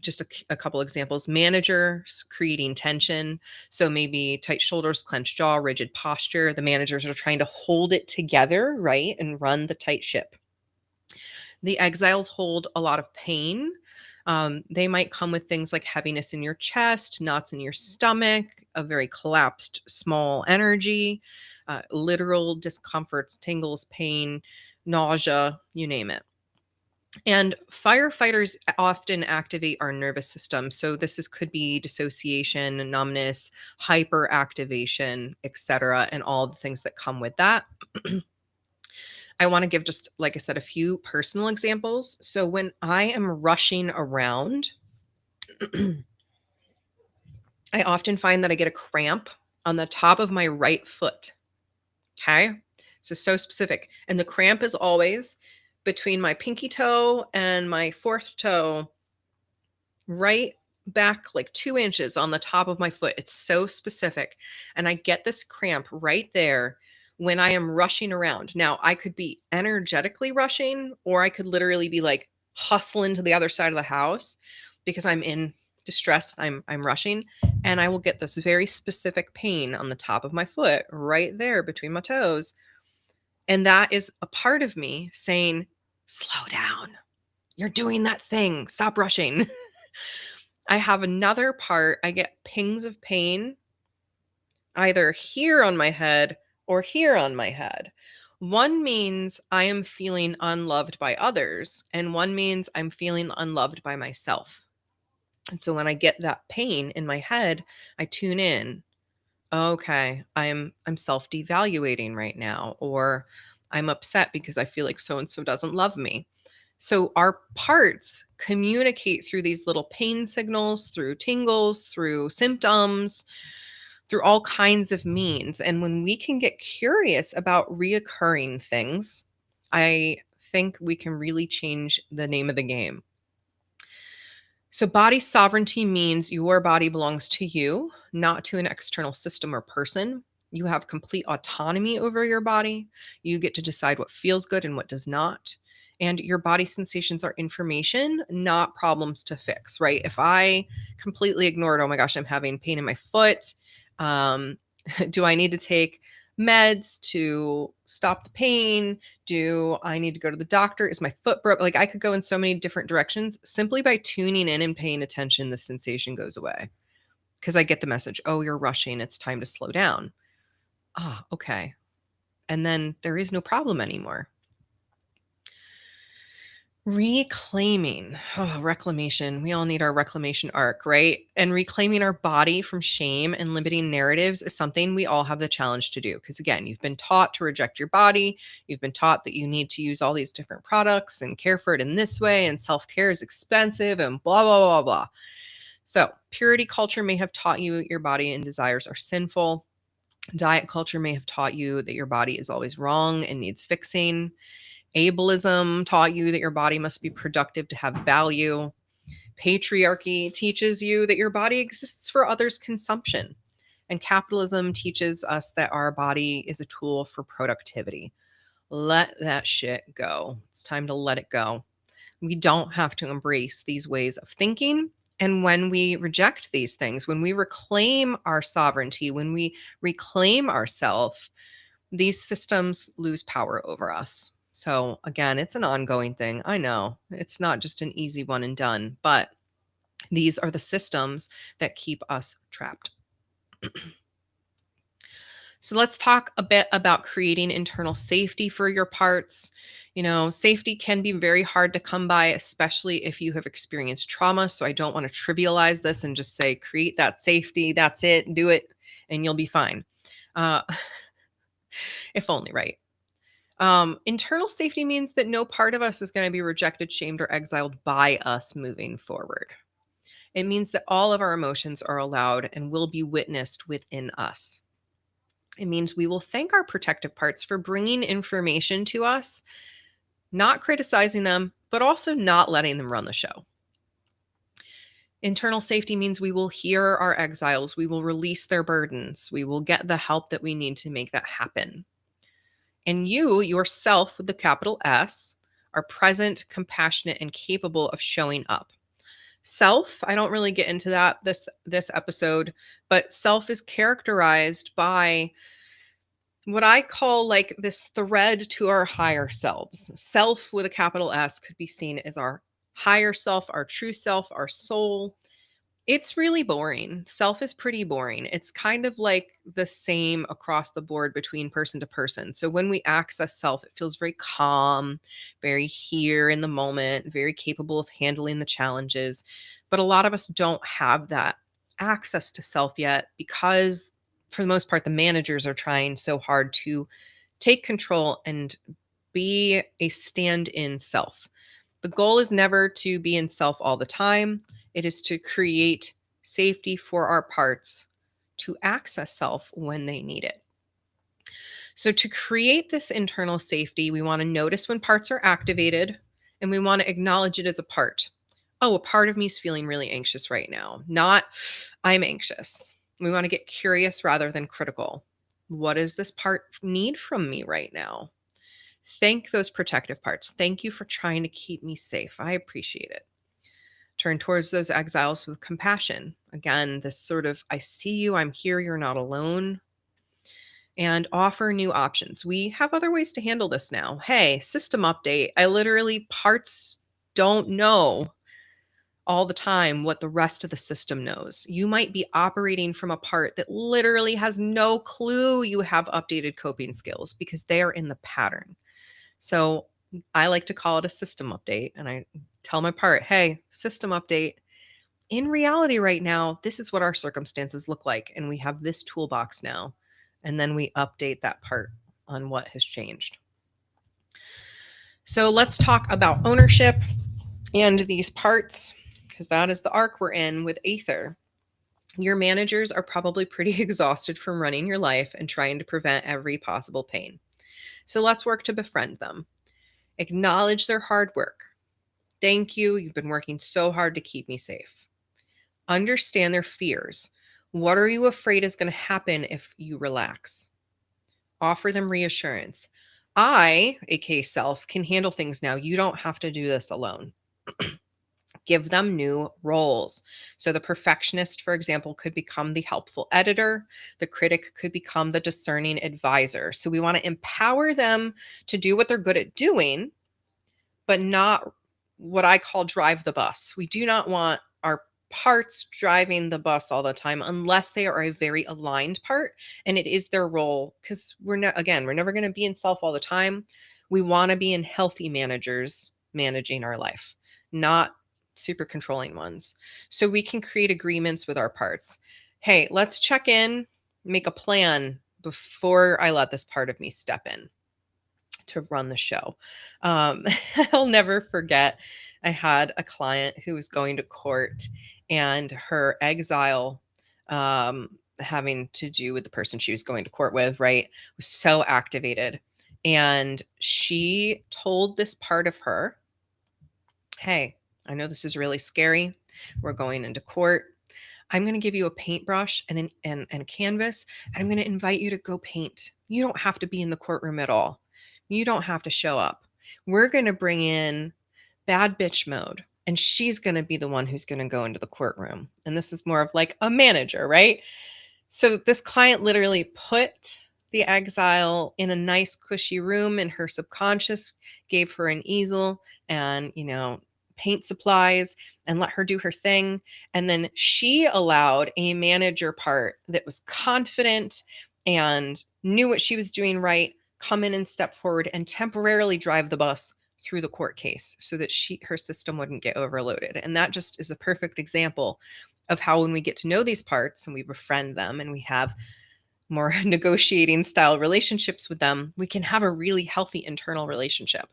just a couple examples. Managers creating tension. So maybe tight shoulders, clenched jaw, rigid posture. The managers are trying to hold it together, right? And run the tight ship. The exiles hold a lot of pain. They might come with things like heaviness in your chest, knots in your stomach, a very collapsed small energy, literal discomforts, tingles, pain, nausea, you name it. And firefighters often activate our nervous system. So could be dissociation, numbness, hyperactivation, etc., and all the things that come with that. I want to give just, like I said, a few personal examples. So when I am rushing around, I often find that I get a cramp on the top of my right foot. Okay. So specific. And the cramp is always between my pinky toe and my fourth toe, right back like 2 inches on the top of my foot. It's so specific. And I get this cramp right there when I am rushing around. Now, I could be energetically rushing, or I could literally be like hustling to the other side of the house because I'm in distress. I'm rushing, and I will get this very specific pain on the top of my foot right there between my toes. And that is a part of me saying, slow down. You're doing that thing. Stop rushing. I have another part. I get pings of pain either here on my head or here on my head. One means I am feeling unloved by others, and one means I'm feeling unloved by myself. And so when I get that pain in my head, I tune in. Okay, I'm self-devaluating right now, or I'm upset because I feel like so and so doesn't love me. So our parts communicate through these little pain signals, through tingles, through symptoms, through all kinds of means. And when we can get curious about reoccurring things, I think we can really change the name of the game. So, body sovereignty means your body belongs to you, not to an external system or person. You have complete autonomy over your body. You get to decide what feels good and what does not. And your body sensations are information, not problems to fix, right? If I completely ignored, oh my gosh, I'm having pain in my foot. Um, do I need to take meds to stop the pain? Do I need to go to the doctor? Is my foot broke? Like I could go in so many different directions. Simply by tuning in and paying attention, the sensation goes away because I get the message, oh, you're rushing. It's time to slow down. Ah, okay. And then there is no problem anymore. Reclaiming. Oh, reclamation. We all need our reclamation arc, right? And reclaiming our body from shame and limiting narratives is something we all have the challenge to do. Because again, you've been taught to reject your body. You've been taught that you need to use all these different products and care for it in this way. And self care is expensive and blah, blah, blah, blah. So, purity culture may have taught you your body and desires are sinful. Diet culture may have taught you that your body is always wrong and needs fixing. Ableism taught you that your body must be productive to have value. Patriarchy teaches you that your body exists for others' consumption. And capitalism teaches us that our body is a tool for productivity. Let that shit go. It's time to let it go. We don't have to embrace these ways of thinking. And when we reject these things, when we reclaim our sovereignty, when we reclaim ourself, these systems lose power over us. So again, it's an ongoing thing. I know it's not just an easy one and done, but these are the systems that keep us trapped. So let's talk a bit about creating internal safety for your parts. You know, safety can be very hard to come by, especially if you have experienced trauma. So I don't want to trivialize this and just say, create that safety. That's it. Do it and you'll be fine. Uh, if only, right? Internal safety means that no part of us is going to be rejected, shamed, or exiled by us moving forward. It means that all of our emotions are allowed and will be witnessed within us. It means we will thank our protective parts for bringing information to us, not criticizing them, but also not letting them run the show. Internal safety means we will hear our exiles, we will release their burdens, we will get the help that we need to make that happen. And you, yourself, with the capital S, are present, compassionate, and capable of showing up. Self, I don't really get into that this episode, but self is characterized by what I call like this thread to our higher selves. Self with a capital S could be seen as our higher self, our true self, our soul. It's really boring. Self is pretty boring. It's kind of like the same across the board between person to person. So when we access self, it feels very calm, very here in the moment, very capable of handling the challenges. But a lot of us don't have that access to self yet because, for the most part, the managers are trying so hard to take control and be a stand in self. The goal is never to be in self all the time. It is to create safety for our parts to access self when they need it. So, to create this internal safety, we want to notice when parts are activated and we want to acknowledge it as a part. Oh, a part of me is feeling really anxious right now, not I'm anxious. We want to get curious rather than critical. What does this part need from me right now? Thank those protective parts. Thank you for trying to keep me safe. I appreciate it. Turn towards those exiles with compassion. Again, this sort of, I see you, I'm here, you're not alone. And offer new options. We have other ways to handle this now. Hey, system update. Parts don't know all the time what the rest of the system knows. You might be operating from a part that literally has no clue you have updated coping skills because they are in the pattern. So I like to call it a system update. And I tell my part, hey, system update. In reality, right now, this is what our circumstances look like. And we have this toolbox now. And then we update that part on what has changed. So let's talk about ownership and these parts, because that is the arc we're in with Aether. Your managers are probably pretty exhausted from running your life and trying to prevent every possible pain. So let's work to befriend them. Acknowledge their hard work. Thank you. You've been working so hard to keep me safe. Understand their fears. What are you afraid is going to happen if you relax? Offer them reassurance. I, aka self, can handle things now. You don't have to do this alone. Give them new roles. So the perfectionist, for example, could become the helpful editor. The critic could become the discerning advisor. So we want to empower them to do what they're good at doing, but not what I call drive the bus. We do not want our parts driving the bus all the time unless they are a very aligned part and it is their role, because we're not, again, we're never going to be in self all the time. We want to be in healthy managers managing our life, not super controlling ones. So we can create agreements with our parts. Hey, let's check in, make a plan before I let this part of me step in to run the show. Um, I'll never forget, I had a client who was going to court, and her exile, having to do with the person she was going to court with, right, was so activated. And she told this part of her, hey, I know this is really scary. We're going into court. I'm going to give you a paintbrush and a canvas, and I'm going to invite you to go paint. You don't have to be in the courtroom at all. You don't have to show up. We're going to bring in bad bitch mode, and she's going to be the one who's going to go into the courtroom. And this is more of like a manager, right? So this client literally put the exile in a nice cushy room in her subconscious, gave her an easel and, paint supplies, and let her do her thing. And then she allowed a manager part that was confident and knew what she was doing right come in and step forward and temporarily drive the bus through the court case so that her system wouldn't get overloaded. And that just is a perfect example of how, when we get to know these parts and we befriend them and we have more negotiating style relationships with them, we can have a really healthy internal relationship.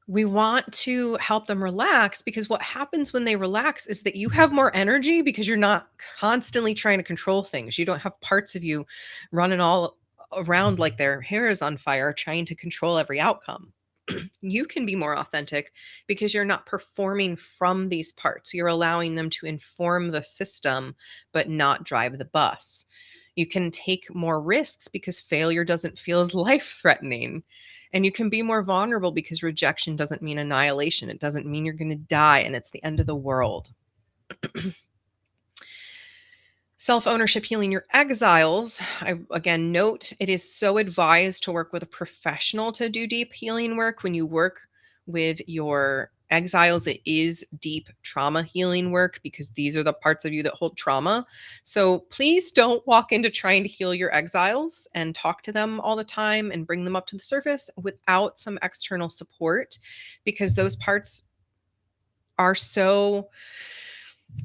We want to help them relax, because what happens when they relax is that you have more energy because you're not constantly trying to control things. You don't have parts of you running all around like their hair is on fire trying to control every outcome. You can be more authentic because you're not performing from these parts. You're allowing them to inform the system, but not drive the bus. You can take more risks because failure doesn't feel as life threatening. And you can be more vulnerable because rejection doesn't mean annihilation. It doesn't mean you're going to die and it's the end of the world. Self-ownership healing your exiles. I again note it is so advised to work with a professional to do deep healing work. When you work with your exiles, it is deep trauma healing work because these are the parts of you that hold trauma. So please don't walk into trying to heal your exiles and talk to them all the time and bring them up to the surface without some external support, because those parts are so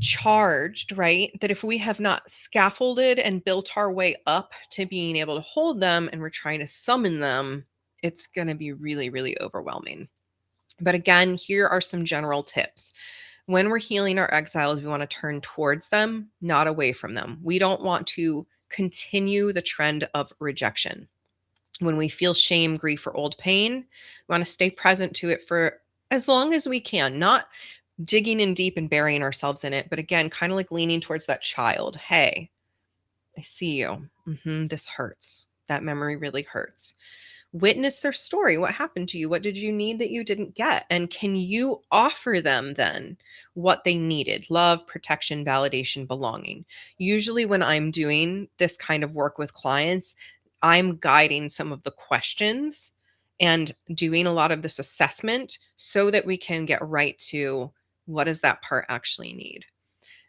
charged, right? That if we have not scaffolded and built our way up to being able to hold them and we're trying to summon them, it's going to be really, really overwhelming. But again, here are some general tips. When we're healing our exiles, we want to turn towards them, not away from them. We don't want to continue the trend of rejection. When we feel shame, grief, or old pain, we want to stay present to it for as long as we can, not digging in deep and burying ourselves in it. But again, kind of like leaning towards that child. Hey, I see you. This hurts. That memory really hurts. Witness their story. What happened to you? What did you need that you didn't get? And can you offer them then what they needed? Love, protection, validation, belonging. Usually, when I'm doing this kind of work with clients, I'm guiding some of the questions and doing a lot of this assessment so that we can get right to what does that part actually need.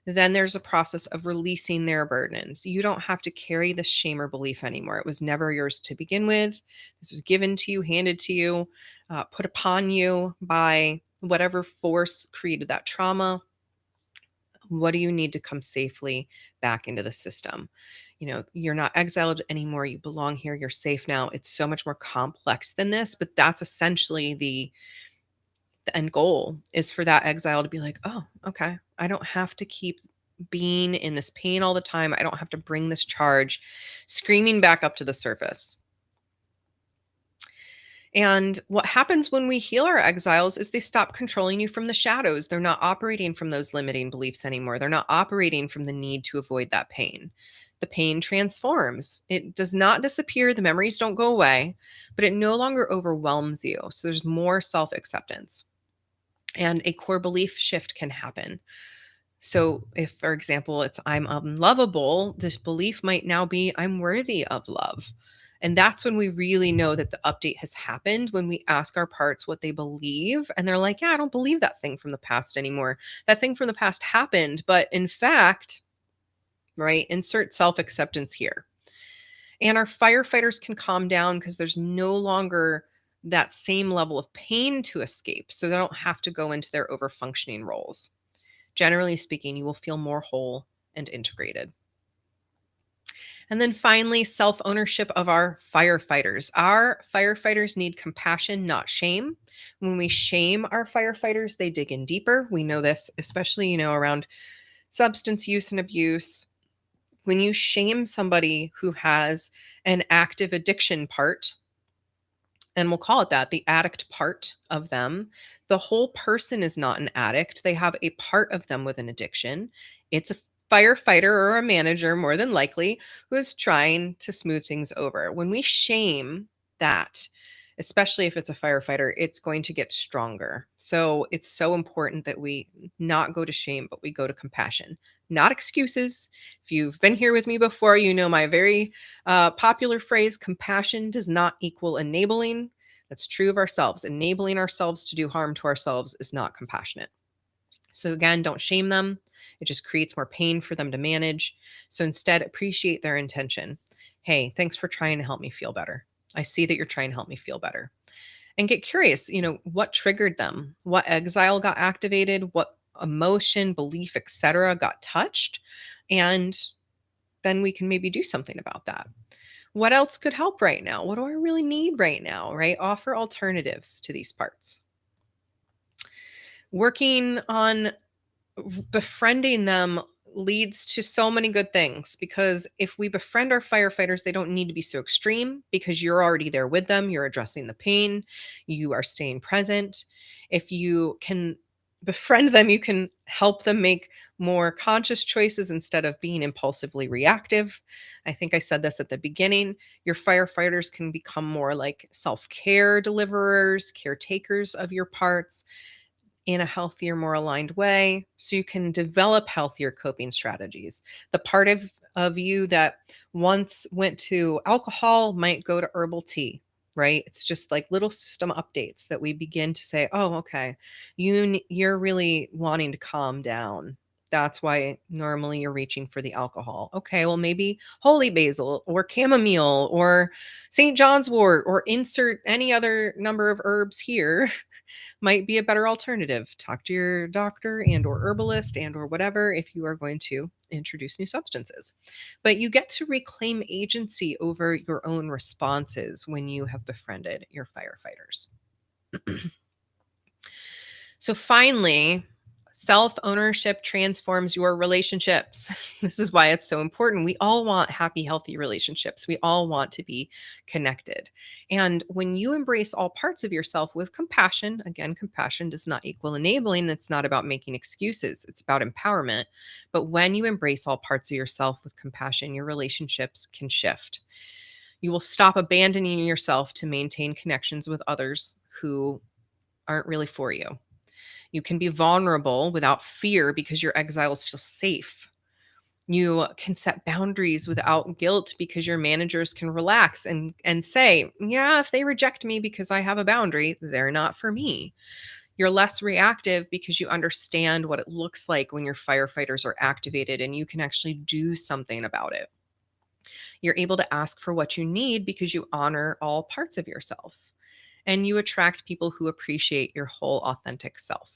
Then there's a process of releasing their burdens. You don't have to carry the shame or belief anymore. It was never yours to begin with. This was given to you, handed to you, put upon you by whatever force created that trauma, what do you need to come safely back into the system? You're not exiled anymore. You belong here. You're safe now. It's so much more complex than this, but that's essentially the end goal, is for that exile to be like, oh, okay, I don't have to keep being in this pain all the time. I don't have to bring this charge screaming back up to the surface. And what happens when we heal our exiles is they stop controlling you from the shadows. They're not operating from those limiting beliefs anymore. They're not operating from the need to avoid that pain. The pain transforms. It does not disappear. The memories don't go away, but it no longer overwhelms you. So there's more self acceptance, and a core belief shift can happen. So, if, for example, it's I'm unlovable, this belief might now be I'm worthy of love. And that's when we really know that the update has happened, when we ask our parts what they believe. And they're like, yeah, I don't believe that thing from the past anymore. That thing from the past happened. But in fact, right, insert self acceptance here. And our firefighters can calm down because there's no longer that same level of pain to escape. So they don't have to go into their overfunctioning roles. Generally speaking, you will feel more whole and integrated. And then finally, self ownership of our firefighters. Our firefighters need compassion, not shame. When we shame our firefighters, they dig in deeper. We know this, especially, around substance use and abuse. When you shame somebody who has an active addiction part, and we'll call it that, the addict part of them, the whole person is not an addict. They have a part of them with an addiction. It's a firefighter or a manager, more than likely, who is trying to smooth things over. When we shame that, especially if it's a firefighter, it's going to get stronger. So it's so important that we not go to shame, but we go to compassion, not excuses. If you've been here with me before, you know my very popular phrase, compassion does not equal enabling. That's true of ourselves. Enabling ourselves to do harm to ourselves is not compassionate. So again, don't shame them. It just creates more pain for them to manage. So instead, appreciate their intention. Hey, thanks for trying to help me feel better. I see that you're trying to help me feel better. And get curious, what triggered them? What exile got activated? What emotion, belief, etc. got touched? And then we can maybe do something about that. What else could help right now? What do I really need right now, right? Offer alternatives to these parts. Working on befriending them leads to so many good things, because if we befriend our firefighters, they don't need to be so extreme because you're already there with them. You're addressing the pain. You are staying present. If you can befriend them, you can help them make more conscious choices instead of being impulsively reactive. I think I said this at the beginning. Your firefighters can become more like self-care deliverers, caretakers of your parts in a healthier, more aligned way, so you can develop healthier coping strategies. The part of you that once went to alcohol might go to herbal tea, right? It's just like little system updates that we begin to say, oh, okay, you're really wanting to calm down. That's why normally you're reaching for the alcohol. Okay, well, maybe holy basil or chamomile or St. John's wort, or insert any other number of herbs here, might be a better alternative. Talk to your doctor and or herbalist and or whatever if you are going to introduce new substances. But you get to reclaim agency over your own responses when you have befriended your firefighters. So finally, self-ownership transforms your relationships. This is why it's so important. We all want happy, healthy relationships. We all want to be connected. And when you embrace all parts of yourself with compassion, again, compassion does not equal enabling. It's not about making excuses. It's about empowerment. But when you embrace all parts of yourself with compassion, your relationships can shift. You will stop abandoning yourself to maintain connections with others who aren't really for you. You can be vulnerable without fear because your exiles feel safe. You can set boundaries without guilt because your managers can relax and say, yeah, if they reject me because I have a boundary, they're not for me. You're less reactive because you understand what it looks like when your firefighters are activated and you can actually do something about it. You're able to ask for what you need because you honor all parts of yourself. and you attract people who appreciate your whole authentic self.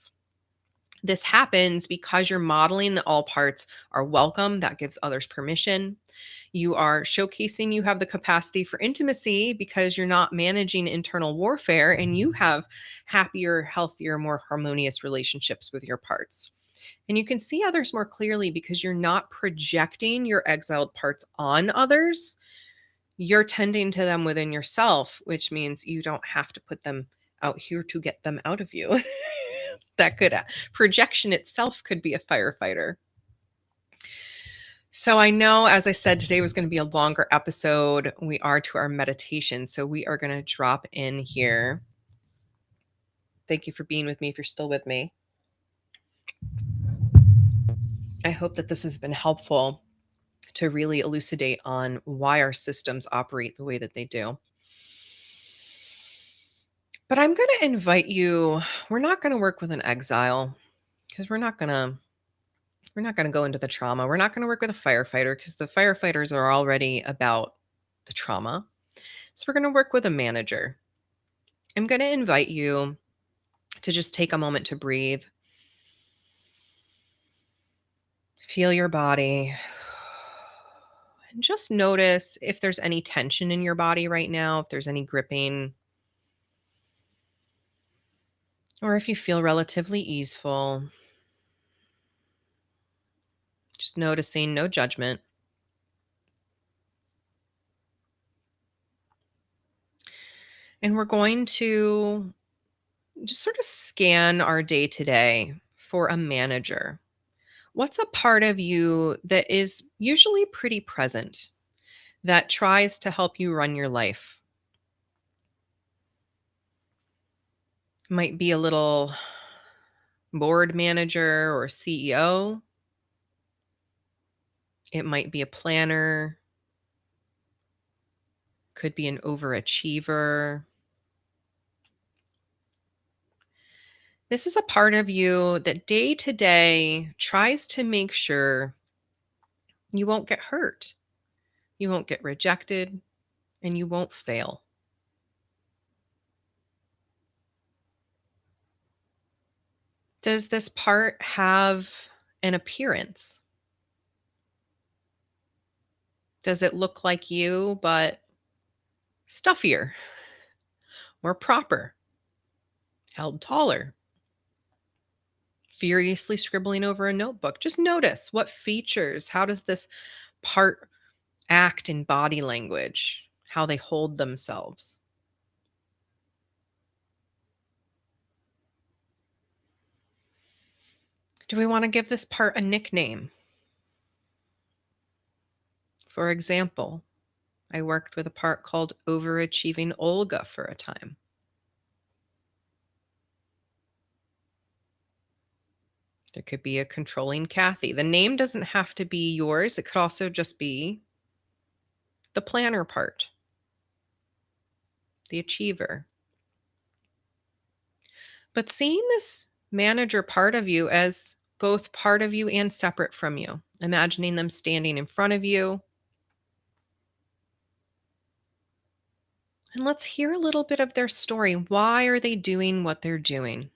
This happens because you're modeling that all parts are welcome. That gives others permission. You are showcasing you have the capacity for intimacy because you're not managing internal warfare and you have happier, healthier, more harmonious relationships with your parts. And you can see others more clearly because you're not projecting your exiled parts on others. You're tending to them within yourself, which means you don't have to put them out here to get them out of you. that could Projection itself could be a firefighter. So I know, as I said, today was going to be a longer episode. We are to our meditation, so we are going to drop in here. Thank you for being with me if you're still with me. I hope that this has been helpful to really elucidate on why our systems operate the way that they do. But I'm going to invite you, we're not going to work with an exile because we're not going to go into the trauma. We're not going to work with a firefighter because the firefighters are already about the trauma. So we're going to work with a manager. I'm going to invite you to just take a moment to breathe. Feel your body. And just notice if there's any tension in your body right now, if there's any gripping, or if you feel relatively easeful. Just noticing, no judgment. And we're going to just sort of scan our day to day for a manager. What's a part of you that is usually pretty present, that tries to help you run your life? Might be a little board manager or CEO. It might be a planner. Could be an overachiever. This is a part of you that day to day tries to make sure you won't get hurt, you won't get rejected, and you won't fail. Does this part have an appearance? Does it look like you, but stuffier, more proper, held taller, furiously scribbling over a notebook? Just notice what features, how does this part act in body language, how they hold themselves? Do we want to give this part a nickname? For example, I worked with a part called Overachieving Olga for a time. There could be a controlling Kathy. The name doesn't have to be yours. It could also just be the planner part, the achiever. But seeing this manager part of you as both part of you and separate from you, imagining them standing in front of you. And let's hear a little bit of their story. Why are they doing what they're doing?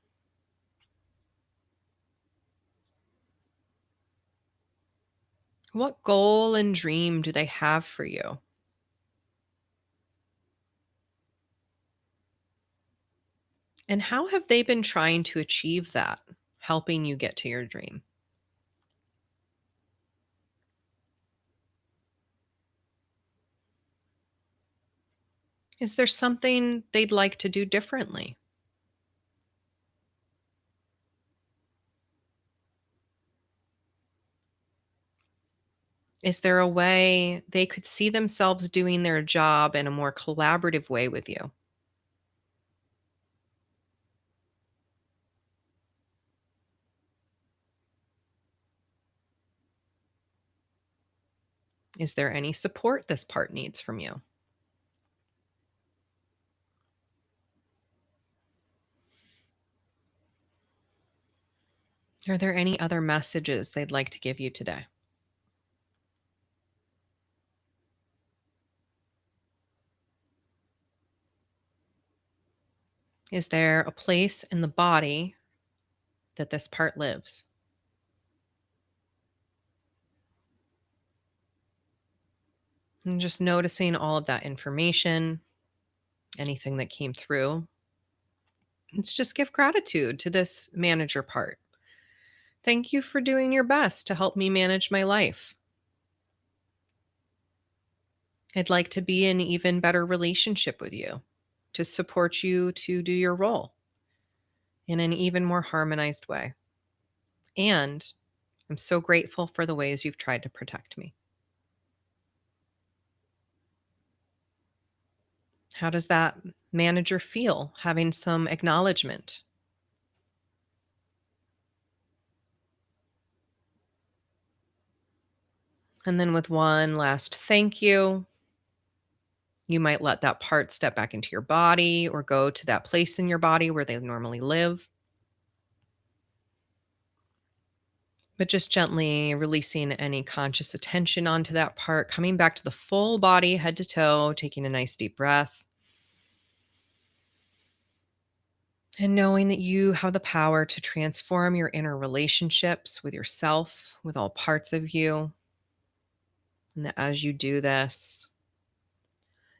What goal and dream do they have for you? And how have they been trying to achieve that, helping you get to your dream? Is there something they'd like to do differently? Is there a way they could see themselves doing their job in a more collaborative way with you? Is there any support this part needs from you? Are there any other messages they'd like to give you today? Is there a place in the body that this part lives? And just noticing all of that information, anything that came through. Let's just give gratitude to this manager part. Thank you for doing your best to help me manage my life. I'd like to be in an even better relationship with you, to support you to do your role in an even more harmonized way. And I'm so grateful for the ways you've tried to protect me. How does that manager feel having some acknowledgement? And then with one last thank you, you might let that part step back into your body or go to that place in your body where they normally live. But just gently releasing any conscious attention onto that part, coming back to the full body, head to toe, taking a nice deep breath, and knowing that you have the power to transform your inner relationships with yourself, with all parts of you. And that as you do this,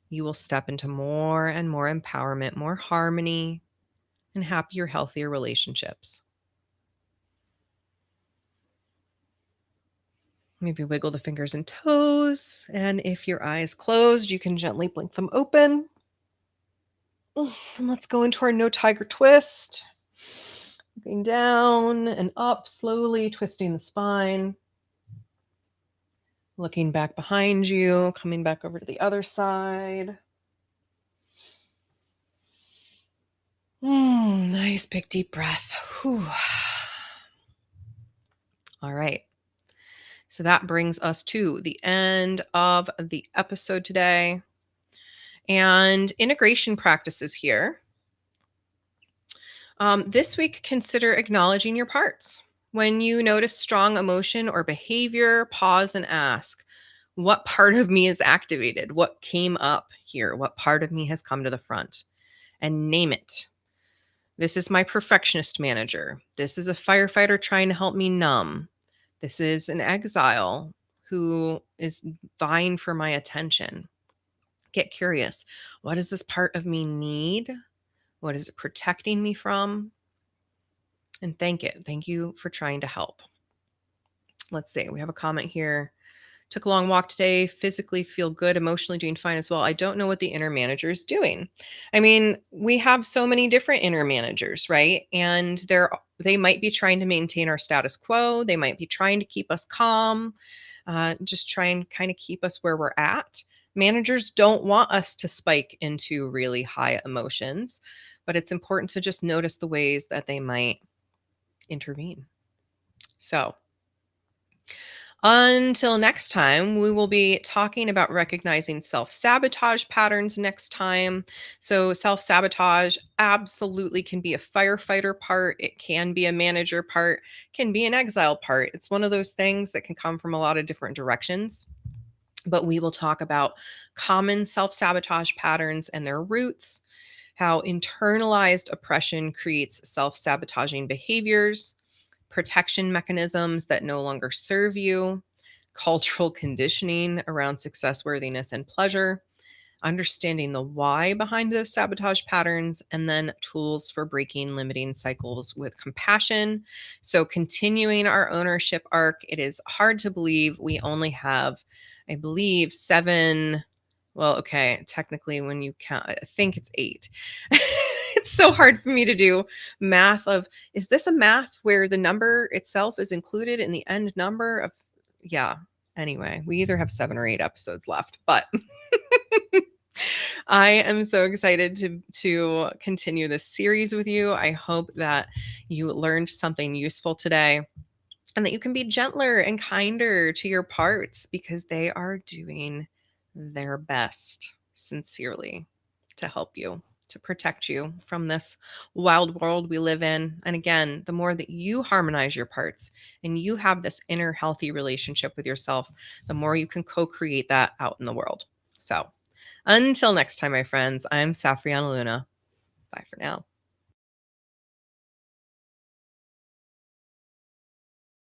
you will step into more and more empowerment, more harmony, and happier, healthier relationships. Maybe wiggle the fingers and toes. And if your eyes closed, you can gently blink them open. And let's go into our no tiger twist. Looking down and up, slowly twisting the spine. Looking back behind you, coming back over to the other side. Nice big deep breath. Whew. All right. So that brings us to the end of the episode today. And integration practices here. This week, consider acknowledging your parts. When you notice strong emotion or behavior, pause and ask, what part of me is activated? What came up here? What part of me has come to the front? And name it. This is my perfectionist manager. This is a firefighter trying to help me numb. This is an exile who is vying for my attention. Get curious. What does this part of me need? What is it protecting me from? And thank it. Thank you for trying to help. Let's see. We have a comment here. Took a long walk today, physically feel good, emotionally doing fine as well. I don't know what the inner manager is doing. I mean, we have so many different inner managers, right? And they might be trying to maintain our status quo. They might be trying to keep us calm, just try and kind of keep us where we're at. Managers don't want us to spike into really high emotions, but it's important to just notice the ways that they might intervene. So, until next time, we will be talking about recognizing self sabotage patterns next time. So, self sabotage absolutely can be a firefighter part, it can be a manager part, can be an exile part. It's one of those things that can come from a lot of different directions. But we will talk about common self sabotage patterns and their roots, how internalized oppression creates self sabotaging behaviors, protection mechanisms that no longer serve you, cultural conditioning around success, worthiness, and pleasure, understanding the why behind those sabotage patterns, and then tools for breaking limiting cycles with compassion. So, continuing our ownership arc, it is hard to believe we only have, I believe, 7. Well, okay, technically, when you count, I think it's 8. It's so hard for me to do math of, is this a math where the number itself is included in the end number of, yeah. Anyway, we either have 7 or 8 episodes left, but I am so excited to continue this series with you. I hope that you learned something useful today and that you can be gentler and kinder to your parts because they are doing their best sincerely to help you, to protect you from this wild world we live in. And again, the more that you harmonize your parts and you have this inner healthy relationship with yourself, the more you can co-create that out in the world. So until next time, my friends, I'm Safriana Luna. Bye for now.